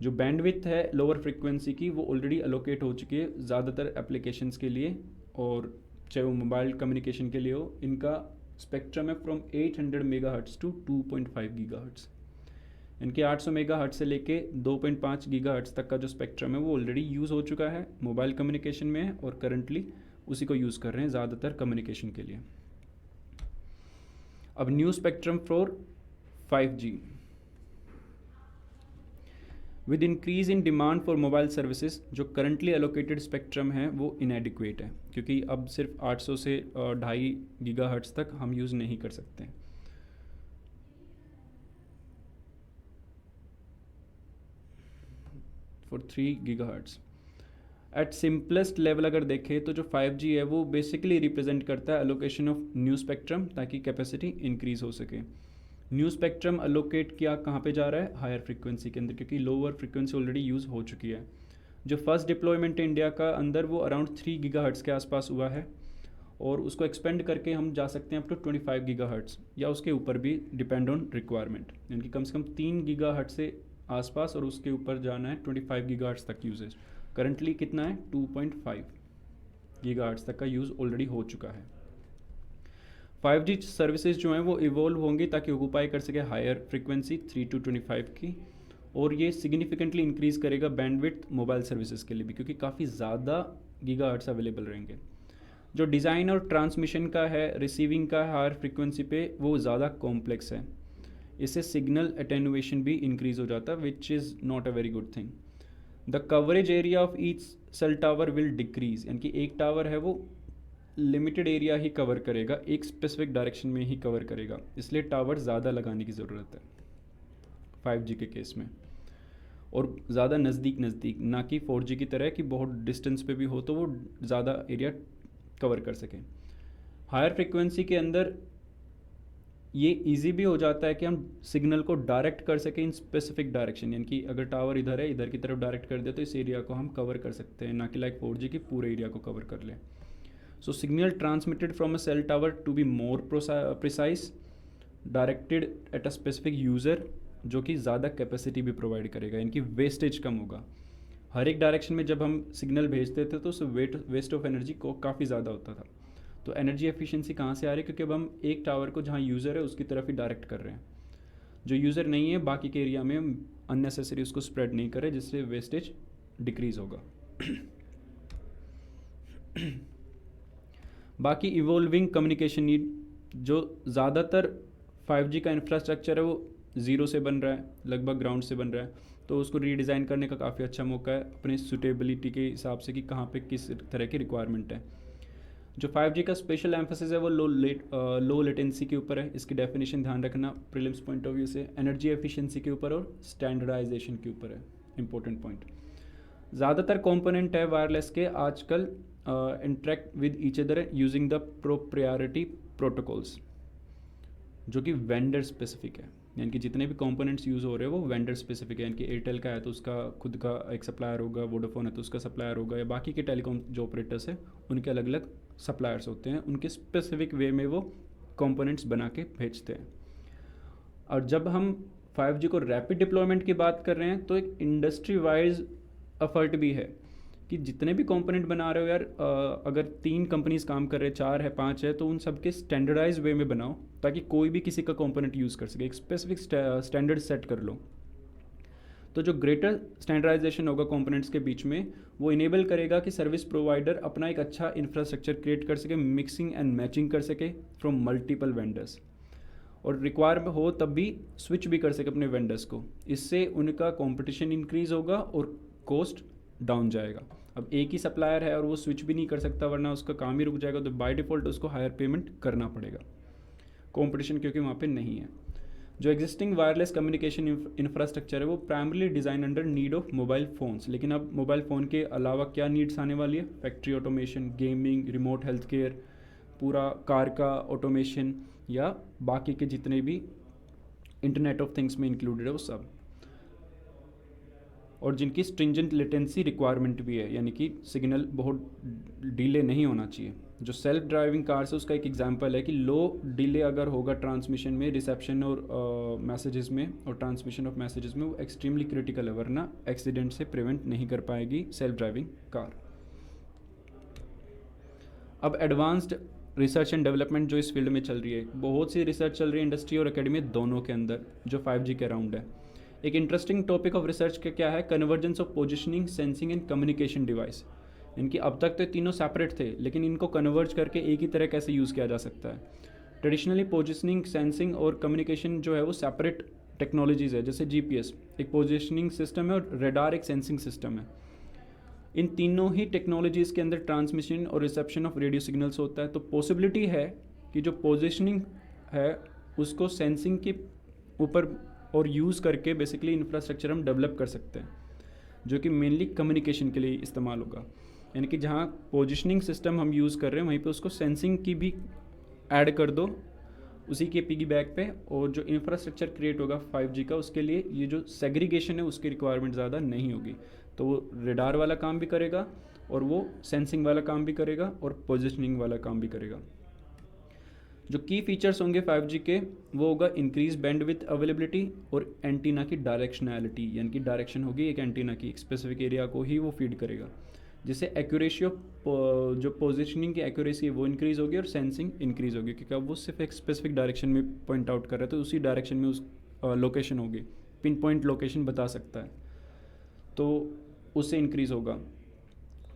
जो बैंडविड्थ है लोअर फ्रिक्वेंसी की वो ऑलरेडी अलोकेट हो चुकी है ज़्यादातर एप्लीकेशंस के लिए, और चाहे वो मोबाइल कम्युनिकेशन के लिए हो। इनका स्पेक्ट्रम है फ्रॉम 800 मेगाहर्ट्ज़ टू 2.5 गीगाहर्ट्ज़। इनके 800 मेगाहर्ट्ज़ से लेके 2.5 गीगाहर्ट्ज़ तक का जो स्पेक्ट्रम है वो ऑलरेडी यूज़ हो चुका है, मोबाइल कम्युनिकेशन में है, और करंटली उसी को यूज़ कर रहे हैं ज़्यादातर कम्युनिकेशन के लिए। अब new spectrum for 5G। With increase in demand for mobile services, जो करंटली एलोकेटेड स्पेक्ट्रम है वो इनएडिक्वेट है, क्योंकि अब सिर्फ 800 से 2.5 गीगाहर्ट्ज़ तक हम यूज़ नहीं कर सकते। For 3 gigahertz at simplest level अगर देखें तो जो 5G है वो बेसिकली रिप्रेजेंट करता है एलोकेशन ऑफ न्यू स्पेक्ट्रम, ताकि कैपेसिटी इंक्रीज़ हो सके। न्यू स्पेक्ट्रम अलोकेट किया कहाँ पे जा रहा है, हायर फ्रीक्वेंसी के अंदर, क्योंकि लोअर फ्रीक्वेंसी ऑलरेडी यूज़ हो चुकी है। जो फर्स्ट डिप्लॉयमेंट इंडिया का अंदर वो अराउंड 3 गीगाहर्ट्ज़ के आसपास हुआ है, और उसको एक्सपेंड करके हम जा सकते हैं अप टू 25 गीगाहर्ट्ज़ या उसके ऊपर भी, डिपेंड ऑन रिक्वायरमेंट, यानी कि कम से कम 3 गीगाहर्ट्ज़ से आसपास और उसके ऊपर जाना है 25 गीगाहर्ट्ज़ तक यूजेज। करंटली कितना है, 2.5 गीगाहर्ट्ज़ तक का यूज़ ऑलरेडी हो चुका है। 5G सर्विसेज जो हैं वो इवॉल्व होंगी ताकि ऑक्यूपाई कर सके हायर फ्रीक्वेंसी 3 to 25 की, और ये सिग्निफिकेंटली इंक्रीज़ करेगा बैंडविड्थ मोबाइल सर्विसेज के लिए भी, क्योंकि काफ़ी ज़्यादा गीगाहर्ट्ज़ अवेलेबल रहेंगे। जो डिज़ाइन और ट्रांसमिशन का है, रिसीविंग का है हायर फ्रीक्वेंसी पे, वो ज़्यादा कॉम्प्लेक्स है। इससे सिग्नल अटेनुएशन भी इंक्रीज़ हो जाता है, which is not a very good thing. The coverage area of each cell tower will decrease, यानी कि एक टावर है वो लिमिटेड एरिया ही कवर करेगा, एक स्पेसिफिक डायरेक्शन में ही कवर करेगा, इसलिए टावर ज़्यादा लगाने की ज़रूरत है 5G के केस में, और ज़्यादा नज़दीक, ना कि 4G की तरह कि बहुत डिस्टेंस पे भी हो तो वो ज़्यादा एरिया कवर कर सकें। हायर फ्रीक्वेंसी के अंदर ये इजी भी हो जाता है कि हम सिग्नल को डायरेक्ट कर सकें इन स्पेसिफिक डायरेक्शन, यानी कि अगर टावर इधर है, इधर की तरफ डायरेक्ट कर दे तो इस एरिया को हम कवर कर सकते हैं, ना कि लाइक 4G की पूरे एरिया को कवर कर लें। So signal transmitted from a cell tower to be more precise, directed at a specific user, जो कि ज़्यादा कैपेसिटी भी प्रोवाइड करेगा, यानी कि वेस्टेज कम होगा। हर एक डायरेक्शन में जब हम सिग्नल भेजते थे तो उस वेस्ट ऑफ एनर्जी को काफ़ी ज़्यादा होता था। तो एनर्जी एफिशिएंसी कहाँ से आ रही है, क्योंकि अब हम एक टावर को जहाँ यूज़र है उसकी तरफ ही डायरेक्ट कर रहे हैं, जो यूज़र नहीं है बाकी के एरिया में हम अननेसेसरी उसको स्प्रेड नहीं करें, जिससे वेस्टेज डिक्रीज़ होगा। बाकी इवॉल्विंग कम्युनिकेशन नीड, जो ज़्यादातर 5G का इंफ्रास्ट्रक्चर है वो ज़ीरो से बन रहा है, लगभग ग्राउंड से बन रहा है, तो उसको रीडिज़ाइन करने का काफ़ी अच्छा मौका है अपने सूटेबिलिटी के हिसाब से कि कहाँ पे किस तरह की रिक्वायरमेंट है। जो 5G का स्पेशल एम्फेसिस है वो लो लेटेंसी के ऊपर है, इसकी डेफिनेशन ध्यान रखना प्रीलिम्स पॉइंट ऑफ व्यू से, एनर्जी एफिशिएंसी के ऊपर और स्टैंडर्डाइजेशन के ऊपर है, इंपॉर्टेंट पॉइंट। ज़्यादातर कंपोनेंट है वायरलेस के आजकल interact with each other using the proprietary protocols, जो कि वेंडर स्पेसिफिक है, यानी कि जितने भी कंपोनेंट्स यूज़ हो रहे हैं वो वेंडर स्पेसिफिक है, यानी कि एयरटेल का है तो उसका खुद का एक सप्लायर होगा, वोडाफोन है तो उसका सप्लायर होगा, या बाकी के टेलीकॉम जो ऑपरेटर्स हैं उनके अलग अलग सप्लायर्स होते हैं, उनके स्पेसिफिक वे में वो कंपोनेंट्स बना के भेजते हैं। और जब हम 5G को रैपिड डिप्लॉयमेंट की बात कर रहे हैं तो एक इंडस्ट्री वाइज एफर्ट भी है कि जितने भी कंपोनेंट बना रहे हो यार, अगर 3 कंपनीज काम कर रहे हैं, 4 है, 5 है, तो उन सब के स्टैंडर्डाइज वे में बनाओ ताकि कोई भी किसी का कंपोनेंट यूज़ कर सके, एक स्पेसिफिक स्टैंडर्ड सेट कर लो। तो जो ग्रेटर स्टैंडर्डाइजेशन होगा कंपोनेंट्स के बीच में, वो इनेबल करेगा कि सर्विस प्रोवाइडर अपना एक अच्छा इंफ्रास्ट्रक्चर क्रिएट कर सके, मिक्सिंग एंड मैचिंग कर सके फ्रॉम मल्टीपल वेंडर्स, और रिक्वायर हो तब भी स्विच भी कर सके अपने वेंडर्स को। इससे उनका कंपटीशन इंक्रीज़ होगा और कॉस्ट डाउन जाएगा। अब एक ही सप्लायर है और वो स्विच भी नहीं कर सकता वरना उसका काम ही रुक जाएगा, तो बाय डिफ़ॉल्ट उसको हायर पेमेंट करना पड़ेगा, कंपटीशन क्योंकि वहाँ पे नहीं है। जो एग्जिस्टिंग वायरलेस कम्युनिकेशन इंफ्रास्ट्रक्चर है वो primarily design under need of mobile phones, लेकिन अब मोबाइल फ़ोन के अलावा क्या नीड्स आने वाली है, factory automation, gaming, remote health care, पूरा कार का ऑटोमेशन, या बाकी के जितने भी इंटरनेट ऑफ थिंग्स में इंक्लूडेड है वो सब, और जिनकी स्ट्रिंजेंट लेटेंसी रिक्वायरमेंट भी है, यानी कि सिग्नल बहुत डिले नहीं होना चाहिए। जो सेल्फ ड्राइविंग कार्स है उसका एक एग्जांपल है कि लो डिले अगर होगा ट्रांसमिशन में, रिसेप्शन और मैसेजेस में और ट्रांसमिशन ऑफ मैसेजेस में, वो एक्सट्रीमली क्रिटिकल है, वरना एक्सीडेंट से प्रिवेंट नहीं कर पाएगी सेल्फ ड्राइविंग कार। अब एडवांस्ड रिसर्च एंड डेवलपमेंट जो इस फील्ड में चल रही है, बहुत सी रिसर्च चल रही है इंडस्ट्री और एकेडमी दोनों के अंदर, जो 5G के अराउंड है। एक इंटरेस्टिंग टॉपिक ऑफ रिसर्च का क्या है, convergence of positioning, sensing and communication device. इनकी अब तक तो तीनों सेपरेट थे, लेकिन इनको कन्वर्ज करके एक ही तरह कैसे यूज़ किया जा सकता है। ट्रेडिशनली पोजिशनिंग, सेंसिंग और कम्युनिकेशन जो है वो सेपरेट टेक्नोलॉजीज़ है, जैसे GPS एक पोजिशनिंग सिस्टम है और रेडार एक सेंसिंग सिस्टम है। इन तीनों ही टेक्नोलॉजीज़ के अंदर ट्रांसमिशन और रिसेप्शन ऑफ रेडियो सिग्नल्स होता है, तो पॉसिबिलिटी है कि जो पोजिशनिंग है उसको सेंसिंग के ऊपर और यूज़ करके बेसिकली इंफ्रास्ट्रक्चर हम डेवलप कर सकते हैं, जो कि मेनली कम्युनिकेशन के लिए इस्तेमाल होगा। यानी कि जहाँ पोजिशनिंग सिस्टम हम यूज़ कर रहे हैं वहीं पे उसको सेंसिंग की भी ऐड कर दो उसी के पिगी बैक पे, और जो इंफ्रास्ट्रक्चर क्रिएट होगा 5G का उसके लिए ये जो सेग्रीगेशन है उसकी रिक्वायरमेंट ज़्यादा नहीं होगी, तो वो रेडार वाला काम भी करेगा और वो सेंसिंग वाला काम भी करेगा और पोजिशनिंग वाला काम भी करेगा। जो की फीचर्स होंगे 5G के वो होगा इंक्रीज बैंडविड्थ अवेलेबिलिटी और एंटीना की डायरेक्शनैलिटी, यानी कि डायरेक्शन होगी एक एंटीना की, एक स्पेसिफिक एरिया को ही वो फीड करेगा, जिससे एक्यूरेसी ऑफ जो पोजिशनिंग की एक्यूरेसी है वो इंक्रीज होगी और सेंसिंग इंक्रीज होगी, क्योंकि अब वो सिर्फ एक स्पेसिफिक डायरेक्शन में पॉइंट आउट कर रहा है तो उसी डायरेक्शन में उस लोकेशन होगी, पिन पॉइंट लोकेशन बता सकता है, तो उससे इंक्रीज होगा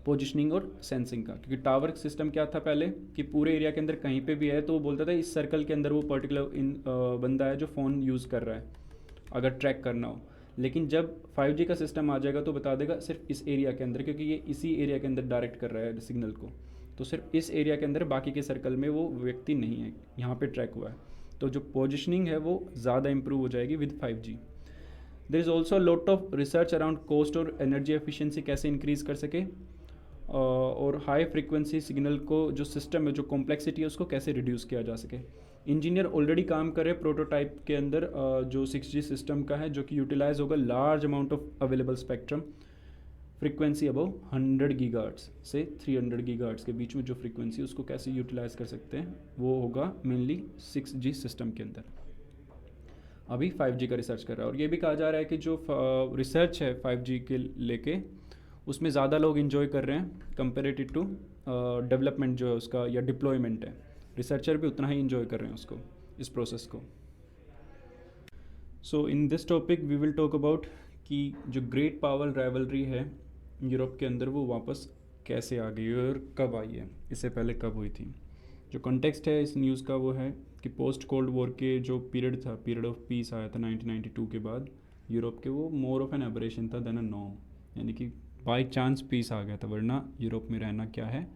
पोजिशनिंग और सेंसिंग का। क्योंकि टावर सिस्टम क्या था पहले कि पूरे एरिया के अंदर कहीं पे भी है तो वो बोलता था इस सर्कल के अंदर वो पर्टिकुलर बंदा है जो फ़ोन यूज़ कर रहा है अगर ट्रैक करना हो। लेकिन जब 5G का सिस्टम आ जाएगा तो बता देगा सिर्फ इस एरिया के अंदर, क्योंकि ये इसी एरिया के अंदर डायरेक्ट कर रहा है सिग्नल को, तो सिर्फ इस एरिया के अंदर, बाकी के सर्कल में वो व्यक्ति नहीं है, यहाँ पे ट्रैक हुआ है। तो जो पोजिशनिंग है वो ज़्यादा इंप्रूव हो जाएगी with 5G। There is also lot of research around cost और एनर्जी एफिशिएंसी कैसे इंक्रीज़ कर सके, और हाई फ्रीक्वेंसी सिग्नल को जो सिस्टम है, जो कॉम्प्लेक्सिटी है उसको कैसे रिड्यूस किया जा सके। इंजीनियर ऑलरेडी काम कर रहे हैं प्रोटोटाइप के अंदर जो 6G सिस्टम का है, जो कि यूटिलाइज होगा large amount of available spectrum, frequency above 100 gigahertz से 300 गीगाहर्ट्ज़ के बीच में जो फ्रीक्वेंसी उसको कैसे यूटिलाइज कर सकते हैं वो होगा मेनली 6G सिस्टम के अंदर। अभी 5G का रिसर्च कर रहा है, और ये भी कहा जा रहा है कि जो रिसर्च है 5G के लेके उसमें ज़्यादा लोग इन्जॉय कर रहे हैं कंपेरेटिव टू डेवलपमेंट जो है उसका या डिप्लॉयमेंट है, रिसर्चर भी उतना ही इन्जॉय कर रहे हैं उसको, इस प्रोसेस को। So in this topic we will talk about कि जो ग्रेट पावर राइवलरी है यूरोप के अंदर वो वापस कैसे आ गई और कब आई है, इससे पहले कब हुई थी। जो कॉन्टेक्स्ट है इस न्यूज़ का वो है कि पोस्ट कोल्ड वॉर के जो पीरियड था, पीरियड ऑफ पीस आया था 1992 के बाद यूरोप के, वो मोर ऑफ एन एबरेशन था देन अ नॉर्म, यानी कि बाई चांस पीस आ गया था, वरना यूरोप में रहना क्या है,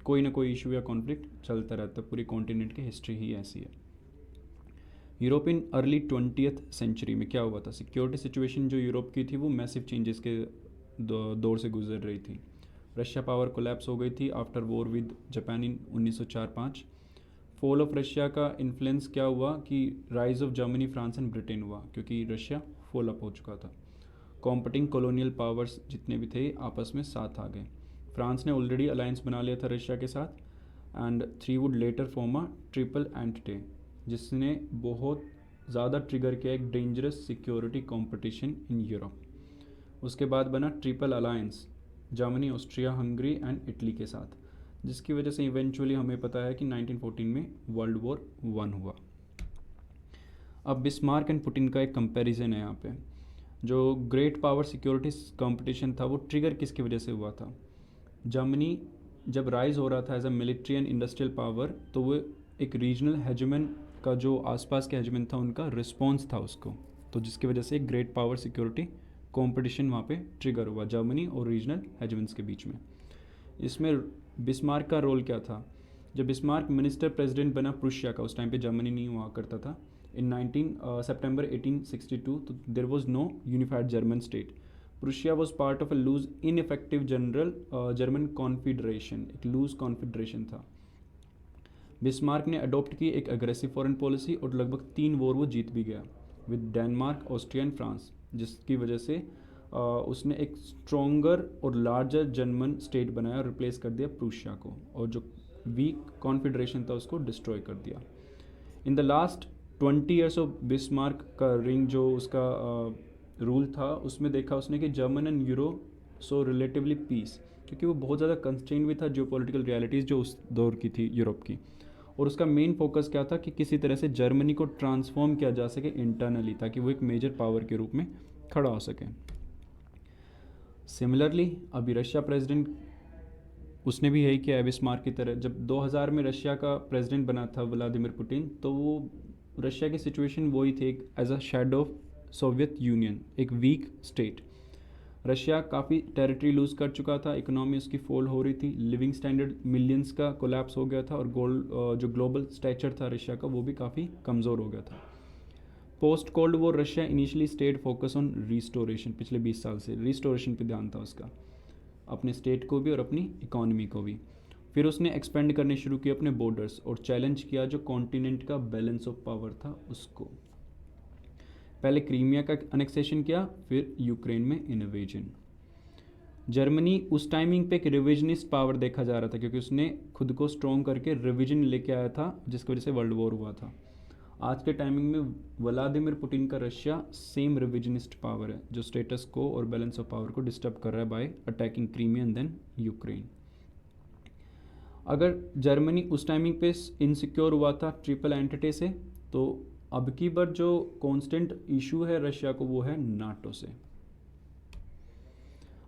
कोई ना कोई इशू या कॉन्फ्लिक्ट चलता रहता है, पूरी कॉन्टिनेंट की हिस्ट्री ही ऐसी है। Europe in early 20th century में क्या हुआ था, सिक्योरिटी सिचुएशन जो यूरोप की थी वो मैसिव चेंजेस के दौर से गुजर रही थी। रशिया पावर कोलैप्स हो गई थी after war with Japan in 1904-5। Fall of Russia का इन्फ्लुएंस क्या हुआ कि rise of Germany, France and Britain हुआ, क्योंकि रशिया फॉल अप हो चुका था। कॉम्पिटिंग कॉलोनियल पावर्स जितने भी थे आपस में साथ आ गए। फ्रांस ने ऑलरेडी अलायंस बना लिया था रशिया के साथ, and three would later form a triple entity, जिसने बहुत ज़्यादा ट्रिगर किया एक dangerous security competition in Europe. उसके बाद बना triple alliance Germany, Austria, Hungary and Italy के साथ, जिसकी वजह से इवेंचुअली हमें पता है कि 1914 में वर्ल्ड वॉर 1 हुआ। अब बिस्मार्क एंड पुतिन का एक कंपैरिजन है यहाँ पे। जो ग्रेट पावर सिक्योरिटी कंपटीशन था वो ट्रिगर किसकी वजह से हुआ था। जर्मनी जब राइज हो रहा था as a military and industrial power, तो वो एक रीजनल हेजमन का जो आसपास के हेजमन था उनका रिस्पॉन्स था उसको, तो जिसकी वजह से ग्रेट पावर सिक्योरिटी कंपटीशन वहाँ पे ट्रिगर हुआ जर्मनी और रीजनल हेजमन्स के बीच में। इसमें बिस्मार्क का रोल क्या था। जब बिस्मार्क मिनिस्टर प्रेसिडेंट बना प्रूशिया का, उस टाइम पे जर्मनी नहीं हुआ करता था, इन 19 सितंबर 1862, तो there was no unified German state. Prussia was part of a loose ineffective German confederation, एक लूज कॉन्फिडरेशन था। बिस्मार्क ने अडॉप्ट की एक अग्रेसिव फॉरेन पॉलिसी और लगभग 3 वॉर वो जीत भी गया with Denmark, Austria and France, जिसकी वजह से उसने एक स्ट्रोंगर और लार्जर जर्मन स्टेट बनाया और रिप्लेस कर दिया प्रूशिया को, और जो वीक कॉन्फिडरेशन था उसको डिस्ट्रॉय कर दिया। In the last 20 years of Bismarck का रिंग, जो उसका रूल था, उसमें देखा उसने कि German and Euro so relatively peace, क्योंकि वो बहुत ज़्यादा कंस्ट्रेंट भी था जियोपॉलिटिकल रियलिटीज़ जो उस दौर की थी यूरोप की, और उसका मेन फोकस क्या था कि किसी तरह से जर्मनी को ट्रांसफॉर्म किया जा सके इंटरनली, ताकि वो एक मेजर पावर के रूप में खड़ा हो सके। सिमिलरली अभी रशिया प्रेसिडेंट, उसने भी यही किया है बिस्मार्क की तरह। जब 2000 में रशिया का प्रेसिडेंट बना था व्लादिमीर पुतिन, तो वो रशिया की सिचुएशन वही थी as a shadow of Soviet Union, एक वीक स्टेट। रशिया काफ़ी टेरिटरी लूज़ कर चुका था, इकोनॉमी उसकी फॉल हो रही थी, लिविंग स्टैंडर्ड मिलियंस का कोलैप्स हो गया था, और जो ग्लोबल स्टैचर था रशिया का वो भी काफ़ी कमज़ोर हो गया था। Post cold war Russia initially state focus on restoration, पिछले 20 साल से रिस्टोरेशन पे ध्यान था उसका, अपने स्टेट को भी और अपनी इकोनॉमी को भी। फिर उसने एक्सपेंड करने शुरू किए अपने बॉर्डर्स और चैलेंज किया जो कॉन्टिनेंट का बैलेंस ऑफ पावर था उसको। पहले क्रीमिया का अनेक्सेशन किया, फिर यूक्रेन में इन्वेजन। जर्मनी उस टाइमिंग पे एक रिविजनिस्ट पावर देखा जा रहा था, क्योंकि उसने खुद को स्ट्रॉन्ग करके रिविजन लेके आया था, जिसकी वजह से वर्ल्ड वॉर हुआ था। आज के टाइमिंग में व्लादिमीर पुतिन का रशिया सेम रिविजनिस्ट पावर है, जो स्टेटस को और बैलेंस ऑफ पावर को डिस्टर्ब कर रहा है by attacking Crimea and then Ukraine. अगर जर्मनी उस टाइमिंग पे इनसिक्योर हुआ था ट्रिपल एंटिटी से, तो अब की बार जो कांस्टेंट इशू है रशिया को, वो है नाटो से।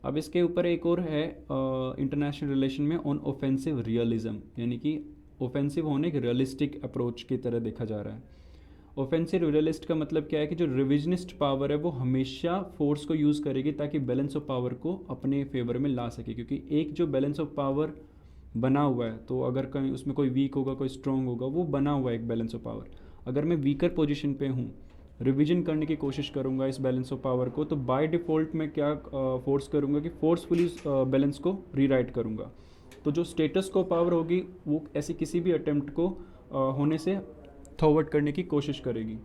अब इसके ऊपर एक और है इंटरनेशनल रिलेशन में ऑन ऑफेंसिव रियलिज्म, यानी कि ऑफेंसिव होने एक रियलिस्टिक अप्रोच की तरह देखा जा रहा है। ऑफेंसिव रियलिस्ट का मतलब क्या है कि जो रिविजनिस्ट पावर है वो हमेशा फोर्स को यूज़ करेगी ताकि बैलेंस ऑफ पावर को अपने फेवर में ला सके, क्योंकि एक जो बैलेंस ऑफ पावर बना हुआ है, तो अगर कहीं उसमें कोई वीक होगा कोई स्ट्रॉन्ग होगा, वो बना हुआ है एक बैलेंस ऑफ पावर। अगर मैं वीकर पोजीशन पे हूँ, रिवीजन करने की कोशिश करूँगा इस बैलेंस ऑफ पावर को, तो बाय डिफ़ॉल्ट मैं क्या फोर्स करूँगा कि फोर्सफुली बैलेंस को रीराइट करूँगा। तो जो स्टेटस को पावर होगी वो ऐसी किसी भी अटेम्प्ट को होने से थॉवर्ड करने की कोशिश करेगी।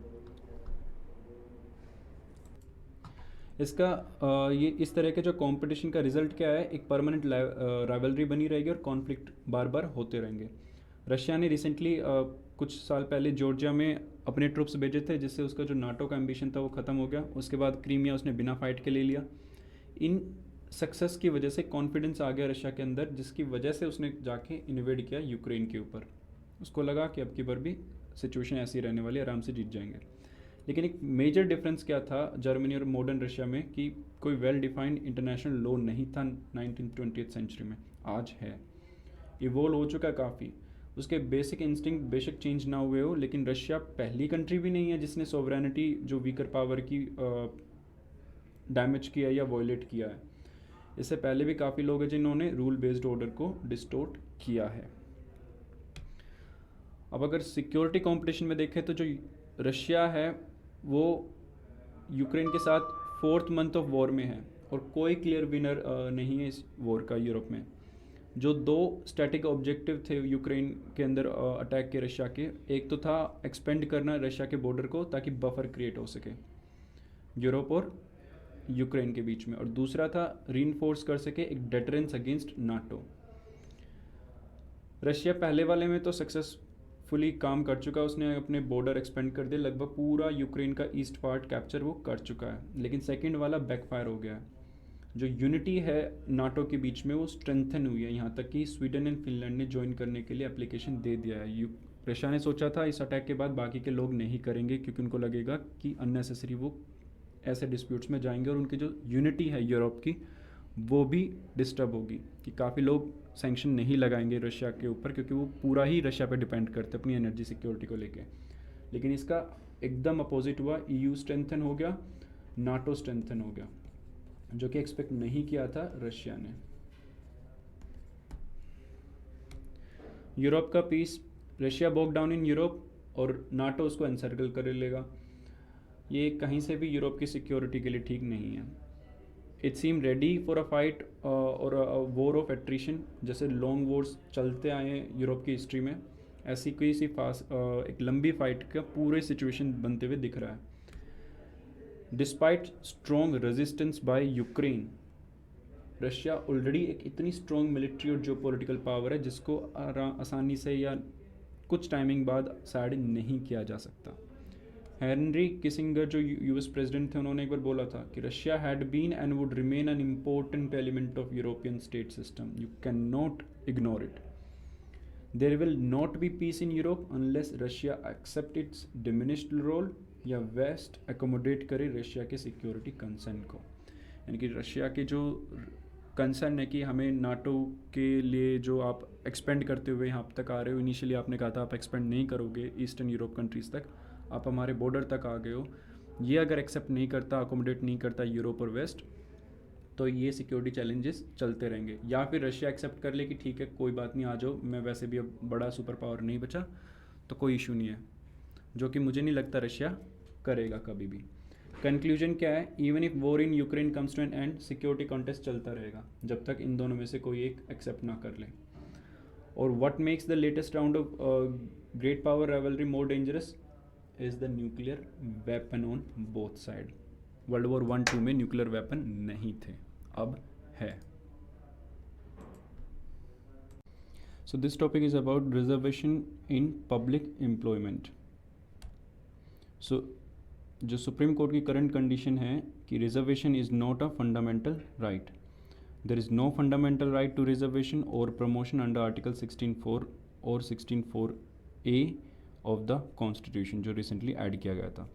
इसका ये इस तरह के जो कंपटीशन का रिजल्ट क्या है, एक परमानेंट राइवलरी बनी रहेगी और कॉन्फ्लिक्ट बार बार होते रहेंगे। रशिया ने रिसेंटली कुछ साल पहले जॉर्जिया में अपने ट्रुप्स भेजे थे, जिससे उसका जो नाटो का एम्बिशन था वो ख़त्म हो गया। उसके बाद क्रीमिया उसने बिना फाइट के ले लिया। इन सक्सेस की वजह से कॉन्फिडेंस आ गया रशिया के अंदर, जिसकी वजह से उसने जाके इन्वेड किया यूक्रेन के ऊपर। उसको लगा कि अब की बार भी सिचुएशन ऐसी रहने वाली, आराम से जीत जाएंगे। लेकिन एक मेजर डिफरेंस क्या था जर्मनी और मॉडर्न रशिया में, कि कोई वेल डिफाइंड इंटरनेशनल लॉ नहीं था 1920th सेंचुरी में। आज है, इवोल्व हो चुका है काफ़ी। उसके बेसिक इंस्टिंक्ट बेशक चेंज ना हुए हो, लेकिन रशिया पहली कंट्री भी नहीं है जिसने सोवरेनिटी जो वीकर पावर की डैमेज किया या वॉयलेट किया है। इससे पहले भी काफ़ी लोग हैं जिन्होंने रूल बेस्ड ऑर्डर को डिस्टोर्ट किया है। अब अगर सिक्योरिटी कंपटीशन में देखें, तो जो रशिया है वो यूक्रेन के साथ 4th मंथ ऑफ वॉर में है, और कोई क्लियर विनर नहीं है इस वॉर का यूरोप में। जो 2 स्टैटिक ऑब्जेक्टिव थे यूक्रेन के अंदर अटैक के रशिया के, एक तो था एक्सपेंड करना रशिया के बॉर्डर को ताकि बफर क्रिएट हो सके यूरोप और यूक्रेन के बीच में, और दूसरा था रीइंफोर्स कर सके एक डेटरेंस अगेंस्ट नाटो। रशिया पहले वाले में तो सक्सेसफुली काम कर चुका है, उसने अपने बॉर्डर एक्सपेंड कर दिए, लगभग पूरा यूक्रेन का ईस्ट पार्ट कैप्चर वो कर चुका है। लेकिन सेकेंड वाला बैकफायर हो गया है। जो यूनिटी है नाटो के बीच में वो स्ट्रेंथन हुई है, यहाँ तक कि स्वीडन एंड फिनलैंड ने ज्वाइन करने के लिए एप्लीकेशन दे दिया है। रशिया ने सोचा था इस अटैक के बाद बाकी के लोग नहीं करेंगे, क्योंकि उनको लगेगा कि अननेसेसरी वो ऐसे डिस्प्यूट्स में जाएंगे और उनकी जो यूनिटी है यूरोप की वो भी डिस्टर्ब होगी, कि काफ़ी लोग सैंक्शन नहीं लगाएंगे रशिया के ऊपर, क्योंकि वो पूरा ही रशिया पे डिपेंड करते अपनी एनर्जी सिक्योरिटी को लेके। लेकिन इसका एकदम अपोजिट हुआ, ईयू स्ट्रेंथन हो गया, नाटो स्ट्रेंथन हो गया, जो कि एक्सपेक्ट नहीं किया था रशिया ने। यूरोप का peace, Russia walk down in Europe और नाटो उसको एनसर्कल कर लेगा। ये कहीं से भी यूरोप की सिक्योरिटी के लिए ठीक नहीं है। It seem ready for a fight और अ वॉर ऑफ एट्रिशन, जैसे लॉन्ग वॉर्स चलते आए हैं यूरोप की हिस्ट्री में, ऐसी कोई सी एक लंबी फाइट का पूरे सिचुएशन बनते हुए दिख रहा है। Despite strong resistance bye Ukraine, Russia already एक इतनी स्ट्रॉन्ग मिलिट्री और जो पॉलिटिकल पावर है जिसको आसानी से या कुछ टाइमिंग बाद साइड नहीं किया जा सकता। हेनरी किसिंगर जो यूएस प्रेसिडेंट थे, उन्होंने एक बार बोला था कि Russia had been and would remain an important element of European state system, you can not ignore it. There will not be peace in Europe unless Russia accept its diminished role, या West accommodate करे Russia के security concern को। यानी कि Russia के जो concern है कि हमें नाटो के लिए जो आप एक्सपेंड करते हुए यहाँ तक आ रहे हो, इनिशियली आपने कहा था आप एक्सपेंड नहीं करोगे ईस्टर्न यूरोप कंट्रीज़ तक, आप हमारे बॉर्डर तक आ गए हो, ये अगर एक्सेप्ट नहीं करता, अकोमोडेट नहीं करता यूरोप और वेस्ट, तो ये सिक्योरिटी चैलेंजेस चलते रहेंगे। या फिर रशिया एक्सेप्ट कर ले कि ठीक है कोई बात नहीं, आ जाओ, मैं वैसे भी अब बड़ा सुपर पावर नहीं बचा तो कोई इशू नहीं है, जो कि मुझे नहीं लगता रशिया करेगा कभी भी। कंक्लूजन क्या है, even if war in Ukraine comes to an end, security contest चलता रहेगा जब तक इन दोनों में से कोई एक एक्सेप्ट ना कर ले। और what makes the latest round of great power rivalry more dangerous is the nuclear weapon on both side. World war 1-2 में न्यूक्लियर वेपन नहीं थे, अब है। So this topic is about reservation in public employment. So जो supreme court की current condition है कि reservation is not a fundamental right. There is no fundamental right to reservation और प्रमोशन अंडर आर्टिकल 16(4) और 16(4)A ऑफ द कॉन्स्टिट्यूशन जो recently add किया गया था.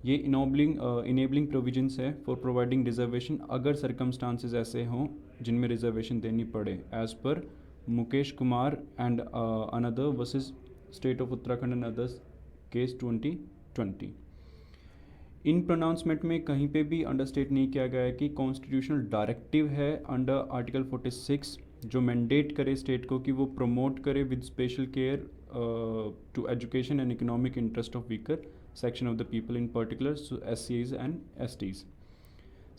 ये इनेबलिंग प्रोविजंस है फॉर प्रोवाइडिंग रिजर्वेशन अगर सर्कमस्टांसेस ऐसे हों जिनमें रिजर्वेशन देनी पड़े, as per Mukesh Kumar and another versus state of Uttarakhand and others case 2020. In pronouncement में कहीं पे भी अंडरस्टेट नहीं किया गया है कि कॉन्स्टिट्यूशनल डायरेक्टिव है अंडर आर्टिकल 46 जो मैंडेट करे स्टेट को कि वो प्रमोट करे with special care to education and economic interest of weaker section of the people, in particular so SCs and STs.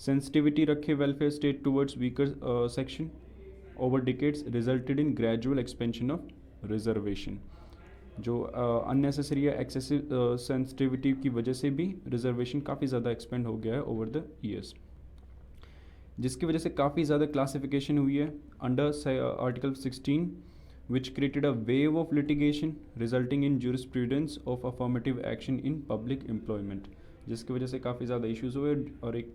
Sensitivity रखे welfare state towards weaker section over decades resulted in gradual expansion of reservation. जो unnecessary या excessive sensitivity की वजह से भी reservation काफ़ी ज़्यादा expand हो गया है over the years, जिसकी वजह से काफ़ी ज़्यादा classification हुई है under article 16 which created a wave of litigation resulting in jurisprudence of affirmative action in public employment, जिसकी वजह से काफ़ी ज़्यादा इश्यूज हुए और एक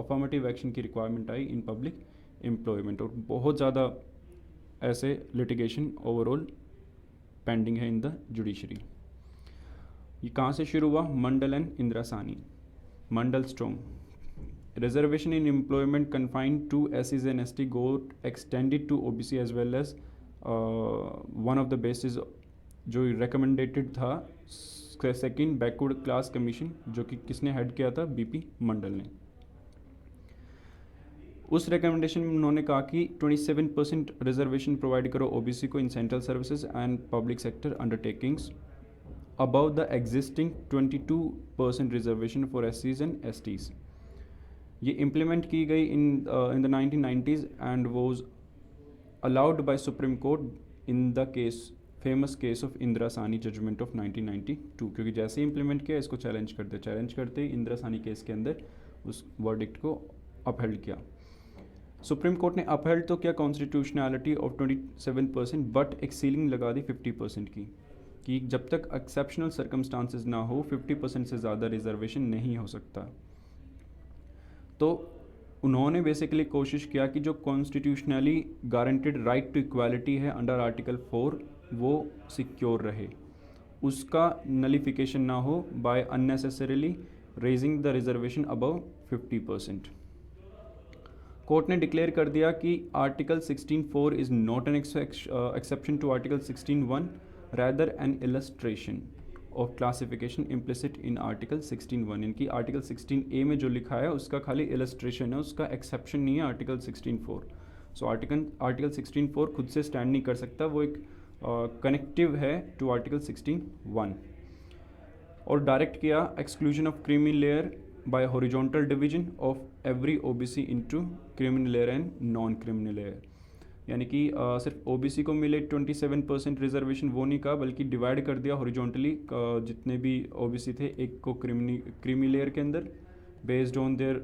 affirmative action की requirement I in public employment, और बहुत ज़्यादा ऐसे litigation overall पेंडिंग है इन द जुडिशरी. ये कहाँ से शुरू हुआ? Mandal and Indira Sawhney. Mandal strong. Reservation in employment confined to SCs and ST got extended to OBC as well as one of the basis जो रिकमेंडेटेड था सेकेंड बैकवर्ड क्लास कमीशन जो कि किसने हेड किया था? बीपी मंडल ने. उस रिकमेंडेशन में उन्होंने कहा कि 27% रिजर्वेशन प्रोवाइड करो ओबीसी को in central services and public sector undertakings above the existing 22% reservation for एससीज एंड एसटीज. ये इम्प्लीमेंट की गई in the 1990s and was allowed by Supreme Court in the famous case of Indira Sawhney judgement of 1992, क्योंकि जैसे ही implement किया इसको challenge करते इंदिरा सानी केस के अंदर उस वर्डिक्ट को अपहेल्ड किया. सुप्रीम कोर्ट ने अपहेल्ड तो किया कॉन्स्टिट्यूशनैलिटी ऑफ 27%, बट एक सीलिंग लगा दी 50% की कि जब तक एक्सेप्शनल सर्कमस्टांसेस ना हो 50% से ज़्यादा रिजर्वेशन नहीं हो सकता. तो उन्होंने बेसिकली कोशिश किया कि जो constitutionally guaranteed right to equality है अंडर आर्टिकल 4 वो सिक्योर रहे, उसका नलिफिकेशन ना हो by unnecessarily raising the reservation above 50%. Court ने डिक्लेयर कर दिया कि article 16(4) is not an exception to article 16(1), rather an illustration of classification implicit in article 16(1). इनकी आर्टिकल 16A में जो लिखा है उसका खाली इलस्ट्रेशन है, उसका एक्सेप्शन नहीं है आर्टिकल 16(4). सो आर्टिकल 16(4) खुद से स्टैंड नहीं कर सकता, वो एक कनेक्टिव है टू आर्टिकल 16(1). और डायरेक्ट किया exclusion of creamy layer by horizontal division of every OBC into criminal layer and non criminal layer. यानी कि सिर्फ ओबीसी को मिले 27% रिजर्वेशन वो नहीं कहा, बल्कि डिवाइड कर दिया हॉरिजॉन्टली जितने भी ओबीसी थे, एक को क्रीमी लेयर के अंदर based on their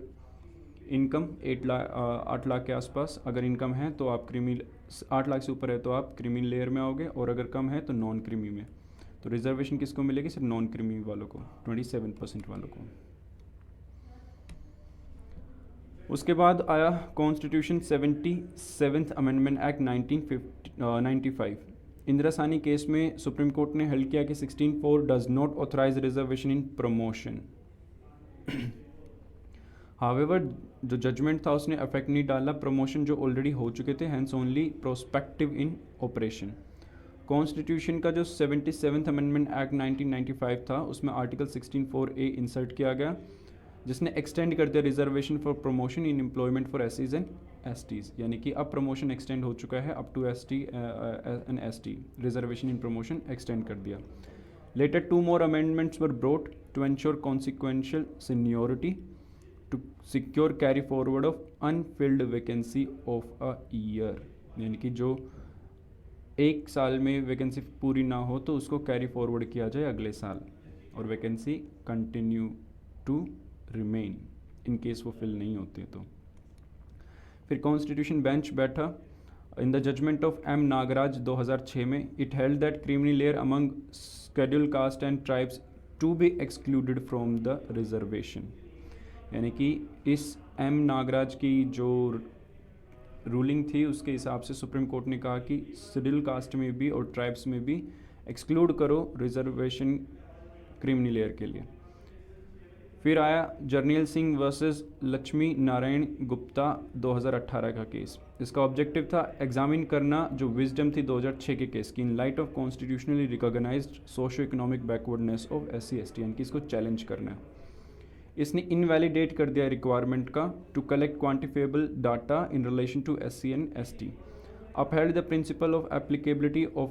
income 8 lakh के आसपास अगर इनकम है तो आप 8 लाख से ऊपर है तो आप क्रीमी लेयर में आओगे, और अगर कम है तो नॉन क्रीमी में. तो रिजर्वेशन किसको मिलेगी? सिर्फ नॉन क्रीमी वालों को, 27% वालों को. उसके बाद आया constitution 77th amendment act 1995. Indira सानी केस में सुप्रीम कोर्ट ने हेल्ड किया कि 16(4) does not authorise reservation in promotion. However जो जजमेंट था उसने अफेक्ट नहीं डाला प्रमोशन जो ऑलरेडी हो चुके थे, hence only prospective in operation. Constitution का जो 77th अमेंडमेंट एक्ट 1995 था उसमें आर्टिकल 16(4)A इंसर्ट किया गया, जिसने एक्सटेंड कर दिया reservation for promotion in employment for एससीज एंड एसटीज. यानी कि अब प्रमोशन एक्सटेंड हो चुका है up to ST and ST. Reservation in promotion extend कर दिया. Later 2 more amendments were brought to ensure consequential seniority to secure carry forward of unfilled vacancy of a year. यानी कि जो एक साल में वैकेंसी पूरी ना हो तो उसको कैरी फॉरवर्ड किया जाए अगले साल, और vacancy continue to remain in case वो फिल नहीं होते. तो फिर कॉन्स्टिट्यूशन बेंच बैठा in the judgment of M Nagaraj 2006 में, it held that creamy layer among scheduled caste and tribes to be excluded from the reservation. यानी कि इस एम नागराज की जो रूलिंग थी उसके हिसाब से सुप्रीम कोर्ट ने कहा कि शेड्यूल कास्ट में भी और ट्राइब्स में भी एक्सक्लूड करो रिजर्वेशन क्रिमिनल लेयर के लिए। फिर आया जर्नैल सिंह वर्सेस लक्ष्मी नारायण गुप्ता 2018 का केस। इसका ऑब्जेक्टिव था एग्जामिन करना जो विजडम थी 2006 के केस की in light of constitutionally recognised socio economic backwardness of SC/ST, यानी कि इसको चैलेंज करना है। इसने इनवैलिडेट कर दिया रिक्वायरमेंट का to collect quantifiable data in relation to SC and ST, upheld the principle of applicability of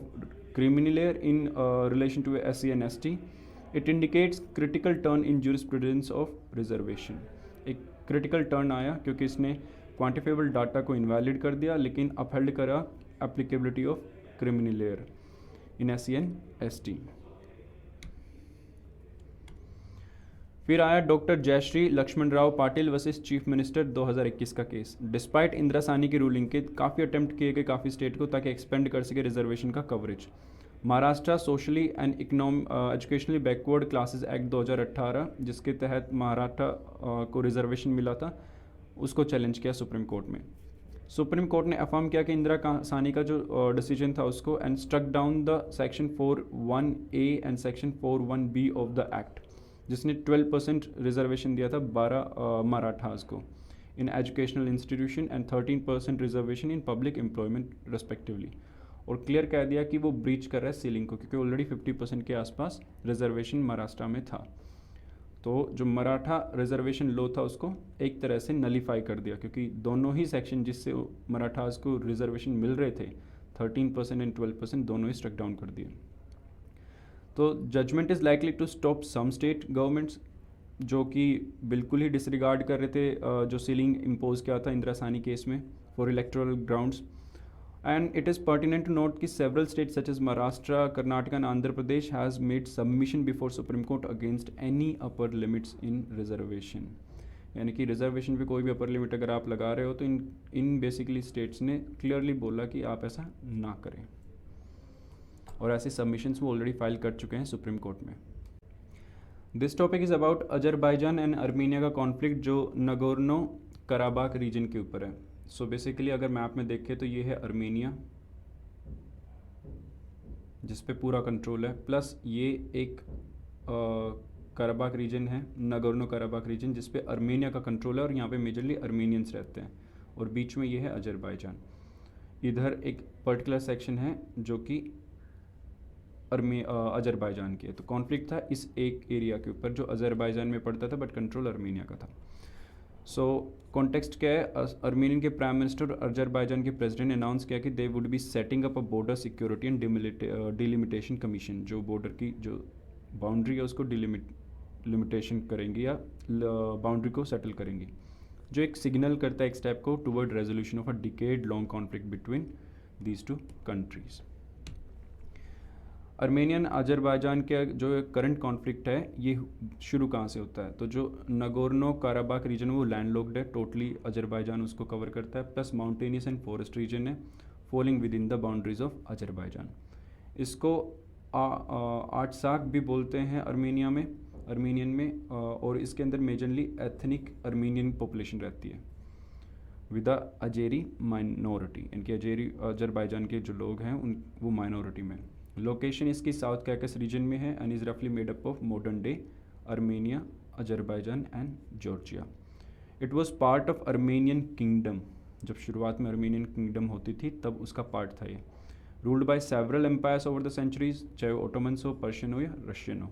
criminal layer in relation to SC and ST. It indicates critical turn in jurisprudence of reservation. एक critical turn आया क्योंकि इसने quantifiable data को invalid कर दिया लेकिन upheld करा applicability of criminal layer in SC and ST. फिर आया doctor Jayashree Laxman Rao Patil versus chief minister 2021 का केस। डिस्पाइट इंदिरा साहनी की रूलिंग के काफ़ी अटेम्प्ट किए गए काफ़ी स्टेट को ताकि एक्सपेंड कर सके रिजर्वेशन का coverage. Maharashtra socially and educationally backward classes act 2018, जिसके तहत महाराष्ट्र को रिजर्वेशन मिला था, उसको चैलेंज किया सुप्रीम कोर्ट में। सुप्रीम कोर्ट ने अफर्म किया कि इंदिरा साहनी का जो डिसीजन था उसको and struck down the section 4(1)(a and section 4(1)(b of the act, जिसने 12% रिजर्वेशन दिया था 12 मराठास को in educational institution and 13% reservation in public employment respectively, और क्लियर कह दिया कि वो ब्रीच कर रहा है सीलिंग को क्योंकि ऑलरेडी 50% के आसपास रिजर्वेशन महाराष्ट्र में था। तो जो मराठा रिजर्वेशन लो था उसको एक तरह से नलीफाई कर दिया क्योंकि दोनों ही सेक्शन जिससे मराठास को रिजर्वेशन मिल रहे थे 13% एंड 12% दोनों ही स्ट्रक डाउन कर दिए। तो judgment is likely to stop some state governments जो कि बिल्कुल ही डिसरिगार्ड कर रहे थे जो सीलिंग इम्पोज किया था इंदिरा साहनी केस में for electoral grounds, and it is pertinent to note कि several state such as Maharashtra, Karnataka and Andhra Pradesh has made submission before Supreme Court against any upper limits in reservation. यानी कि रिजर्वेशन पे कोई भी अपर लिमिट अगर आप लगा रहे हो तो इन बेसिकली स्टेट्स ने क्लियरली बोला कि आप ऐसा ना करें, और ऐसे सबमिशंस वो ऑलरेडी फाइल कर चुके हैं सुप्रीम कोर्ट में। This topic is about Azerbaijan and Armenia का कॉन्फ्लिक्ट जो नगोर्नो कराबाख रीजन के ऊपर है। सो बेसिकली अगर मैप में देखें तो ये है अर्मीनिया जिस पे पूरा कंट्रोल है, प्लस ये एक कराबाख रीजन है नगोर्नो कराबाख रीजन जिस पे अर्मीनिया का कंट्रोल है और यहाँ पे मेजरली अर्मीनियंस रहते हैं, और बीच में ये है अजरबैजान। इधर एक पर्टिकुलर सेक्शन है जो कि अजरबैजान की है। तो कॉन्फ्लिक्ट था इस एक एरिया के ऊपर जो अजरबैजान में पड़ता था बट कंट्रोल अर्मीनिया का था। सो कॉन्टेक्स्ट क्या है, अर्मीनियन के प्राइम मिनिस्टर और अजरबैजान के प्रेसिडेंट ने अनाउंस किया कि they would be setting up a border security and delimitation commission, जो बॉर्डर की जो बाउंड्री है उसको डिलिमिटेशन करेंगी या बाउंड्री को सेटल करेंगी, जो एक सिग्नल करता है एक स्टेप को toward resolution of a decade long conflict between these two countries. Armenian Azerbaijan के जो करंट कॉन्फ्लिक्ट है ये शुरू कहाँ से होता है, तो जो नगोर्नो काराबाख रीजन वो लैंडलॉक्ड है टोटली, अजरबैजान उसको कवर करता है, plus mountainous and forest region है falling within the boundaries of Azerbaijan. इसको आर्टसाक भी बोलते हैं अर्मीनियन में और इसके अंदर मेजरली एथनिक अर्मीनियन पॉपुलेशन रहती है विद द अजेरी माइनॉरिटी, इनके अजेरी अजरबैजान के जो लोग हैं उन वो माइनॉरिटी में। लोकेशन इसकी साउथ कैकस रीजन में है एंड इज़ रफली made up of modern day Armenia, Azerbaijan and Georgia. It was part of Armenian kingdom, जब शुरुआत में अर्मेनियन किंगडम होती थी तब उसका पार्ट था ये। Ruled by several empires over the centuries, चाहे ओटोमन्स हो, पर्शियन हो या रशियन हो।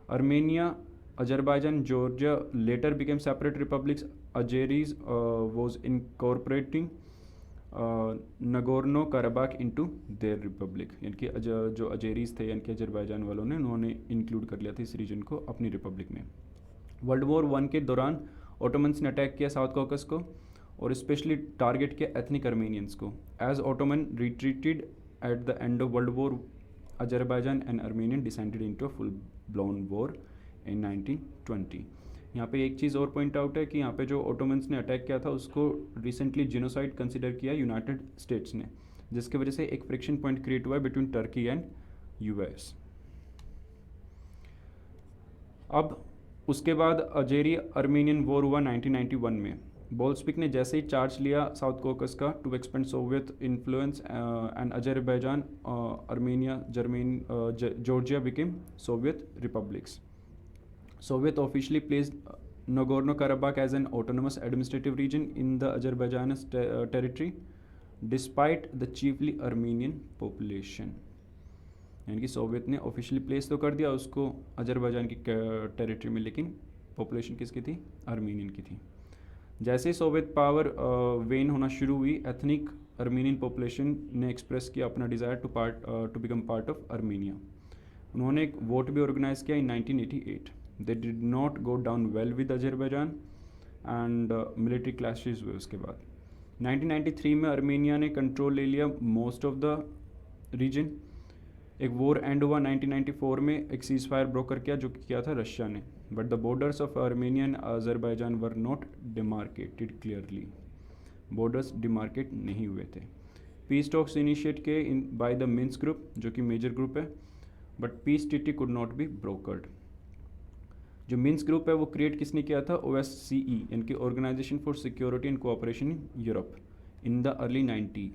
Armenia, Azerbaijan, Georgia later became separate republics. Azeris was incorporating Nagorno Karabakh into their republic, यानी कि जो अजेरीज थे यानी कि अजरबैजान वालों ने उन्होंने इंक्लूड कर लिया था इस रीजन को अपनी रिपब्लिक में। वर्ल्ड वॉर 1 के दौरान ओटोमन्स ने अटैक किया साउथ कॉकस को और स्पेशली टारगेट किया एथनिक अर्मेनियंस को। As Ottoman retreated at the end of world war, Azerbaijan and Armenian descended into a full blown war in 1920। यहाँ पे एक चीज़ और पॉइंट आउट है कि यहाँ पे जो ओटोमन्स ने अटैक किया था उसको रिसेंटली जिनोसाइड कंसिडर किया यूनाइटेड स्टेट्स ने, जिसकी वजह से एक फ्रिक्शन पॉइंट क्रिएट हुआ है बिटवीन टर्की एंड यूएस। अब उसके बाद अजेरी अर्मेनियन वॉर हुआ 1991 में। बोल्सपिक ने जैसे ही चार्ज लिया साउथ कॉकस का to expand Soviet influence and Azerbaijan, Armenia, Georgia became Soviet republics. Soviet officially placed Nagorno-Karabakh as an autonomous administrative region in the Azerbaijan territory, despite the chiefly Armenian population. यानी कि Soviet ने officially place तो कर दिया उसको Azerbaijan की territory में, लेकिन पॉपुलेशन किसकी थी? आर्मीनियन की थी। जैसे ही सोवियत पावर वेन होना शुरू हुई, एथनिक आर्मीनियन पॉपुलेशन ने एक्सप्रेस किया अपना desire to become part of Armenia. उन्होंने एक वोट भी ऑर्गेनाइज किया इन 1988। They did not go down well with Azerbaijan and military clashes हुए उसके बाद। 1993 में अर्मेनिया ने कंट्रोल ले लिया मोस्ट ऑफ द रीजन। एक वॉर एंड हुआ 1994 में, एक सीज फायर ब्रोकर किया जो किया था रशिया ने, but the borders of Armenia and Azerbaijan were not demarcated clearly. Borders demarcate नहीं हुए थे। पीस टॉक्स इनिशिएट किए बाय द मिन्स्क ग्रुप, जो कि मेजर ग्रुप है, but peace treaty could not be brokered. जो मिन्स्क ग्रुप है वो क्रिएट किसने किया था? OSCE, यानी कि organisation for security and cooperation in Europe, in the early 90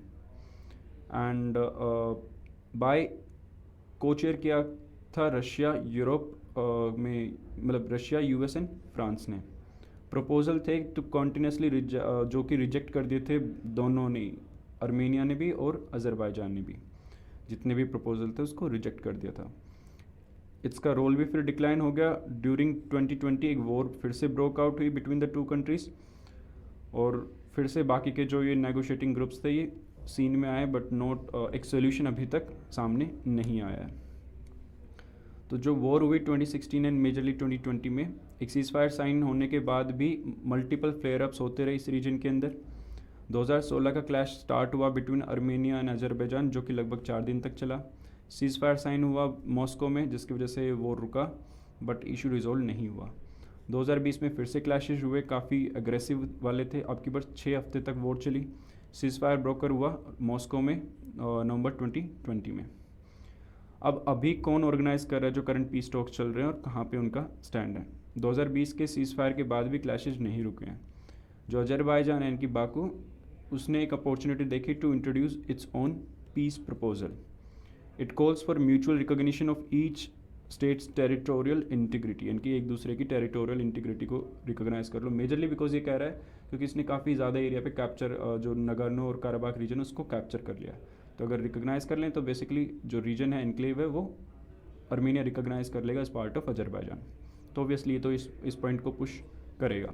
and by co-chair किया था रशिया, यूरोप में, मतलब रशिया, US एंड फ्रांस ने। प्रपोजल थे टू कॉन्टिन्यूसली जो कि रिजेक्ट कर दिए थे दोनों ने, अर्मेनिया ने भी और अजरबैजान ने भी, जितने भी प्रपोजल थे उसको रिजेक्ट कर दिया था। इसका रोल भी फिर डिक्लाइन हो गया। ड्यूरिंग 2020 एक वॉर फिर से ब्रोक आउट हुई बिटवीन द टू कंट्रीज़, और फिर से बाकी के जो ये नेगोशिएटिंग ग्रुप्स थे ये सीन में आए, बट नॉट एक सोल्यूशन अभी तक सामने नहीं आया है। तो जो वॉर हुई 2016 एंड मेजरली 2020 में, एक सीज फायर साइन होने के बाद भी मल्टीपल फ्लेयर अप्स होते रहे इस रीजन के अंदर। 2016 का क्लैश स्टार्ट हुआ बिटवीन अर्मेनिया एंड अजरबैजान, जो कि लगभग 4 दिन तक चला। सीज फायर साइन हुआ मॉस्को में, जिसकी वजह से वो रुका, बट इशू रिजोल्व नहीं हुआ। 2020 में फिर से क्लैशेज हुए, काफ़ी अग्रेसिव वाले थे। अब की बार 6 हफ्ते तक वॉर चली। सीज फायर ब्रोकर हुआ मॉस्को में नवंबर 2020 में। अब अभी कौन ऑर्गेनाइज कर रहा है जो करंट पीस टॉक्स चल रहे हैं और कहाँ पे उनका स्टैंड है? 2020 के सीज फायर के बाद भी क्लैशेज नहीं रुके हैं। जो अजरबैजान है, इनकी बाकू, उसने एक अपॉर्चुनिटी देखी to introduce its own peace proposal. It calls for mutual recognition of each states territorial integrity, यानी कि एक दूसरे की टेरिटोरियल इंटीग्रिटी को रिकॉग्नाइज कर लो। मेजरली बिकॉज ये कह रहा है क्योंकि इसने काफ़ी ज़्यादा एरिया पे कैप्चर, जो नगर्नो और काराबाख रीजन उसको कैप्चर कर लिया। तो अगर रिकॉग्नाइज कर लें तो बेसिकली जो रीजन है, एनक्लेव है, वो अर्मेनिया रिकॉग्नाइज कर लेगा एज पार्ट ऑफ अजरबैजान। तो ऑब्वियसली ये तो इस पॉइंट को पुश करेगा।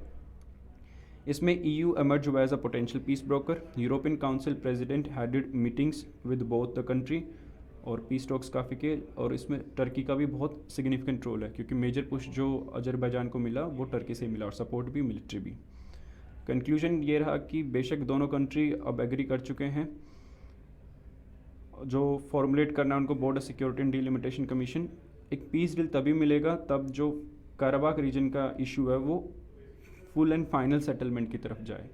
इसमें EU emerged हुआ as a potential peace broker. European council president headed meetings with both the country, और पीस टॉक्स काफ़ी के, और इसमें टर्की का भी बहुत सिग्निफिकेंट रोल है क्योंकि मेजर पुश जो अजरबैजान को मिला वो टर्की से मिला, और सपोर्ट भी, मिलिट्री भी। कंक्लूजन ये रहा कि बेशक दोनों कंट्री अब एग्री कर चुके हैं, जो फॉर्मुलेट करना है उनको border security and delimitation commission. एक पीस डील तभी मिलेगा तब जो काराबाख रीजन का इशू है वो फुल एंड फाइनल सेटलमेंट की तरफ जाए,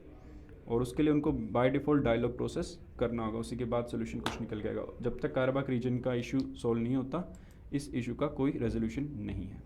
और उसके लिए उनको बाय डिफ़ॉल्ट डायलॉग प्रोसेस करना होगा। उसी के बाद सोल्यूशन कुछ निकल जाएगा। जब तक काराबाख रीजन का इशू सॉल्व नहीं होता, इस इशू का कोई रेजोल्यूशन नहीं है।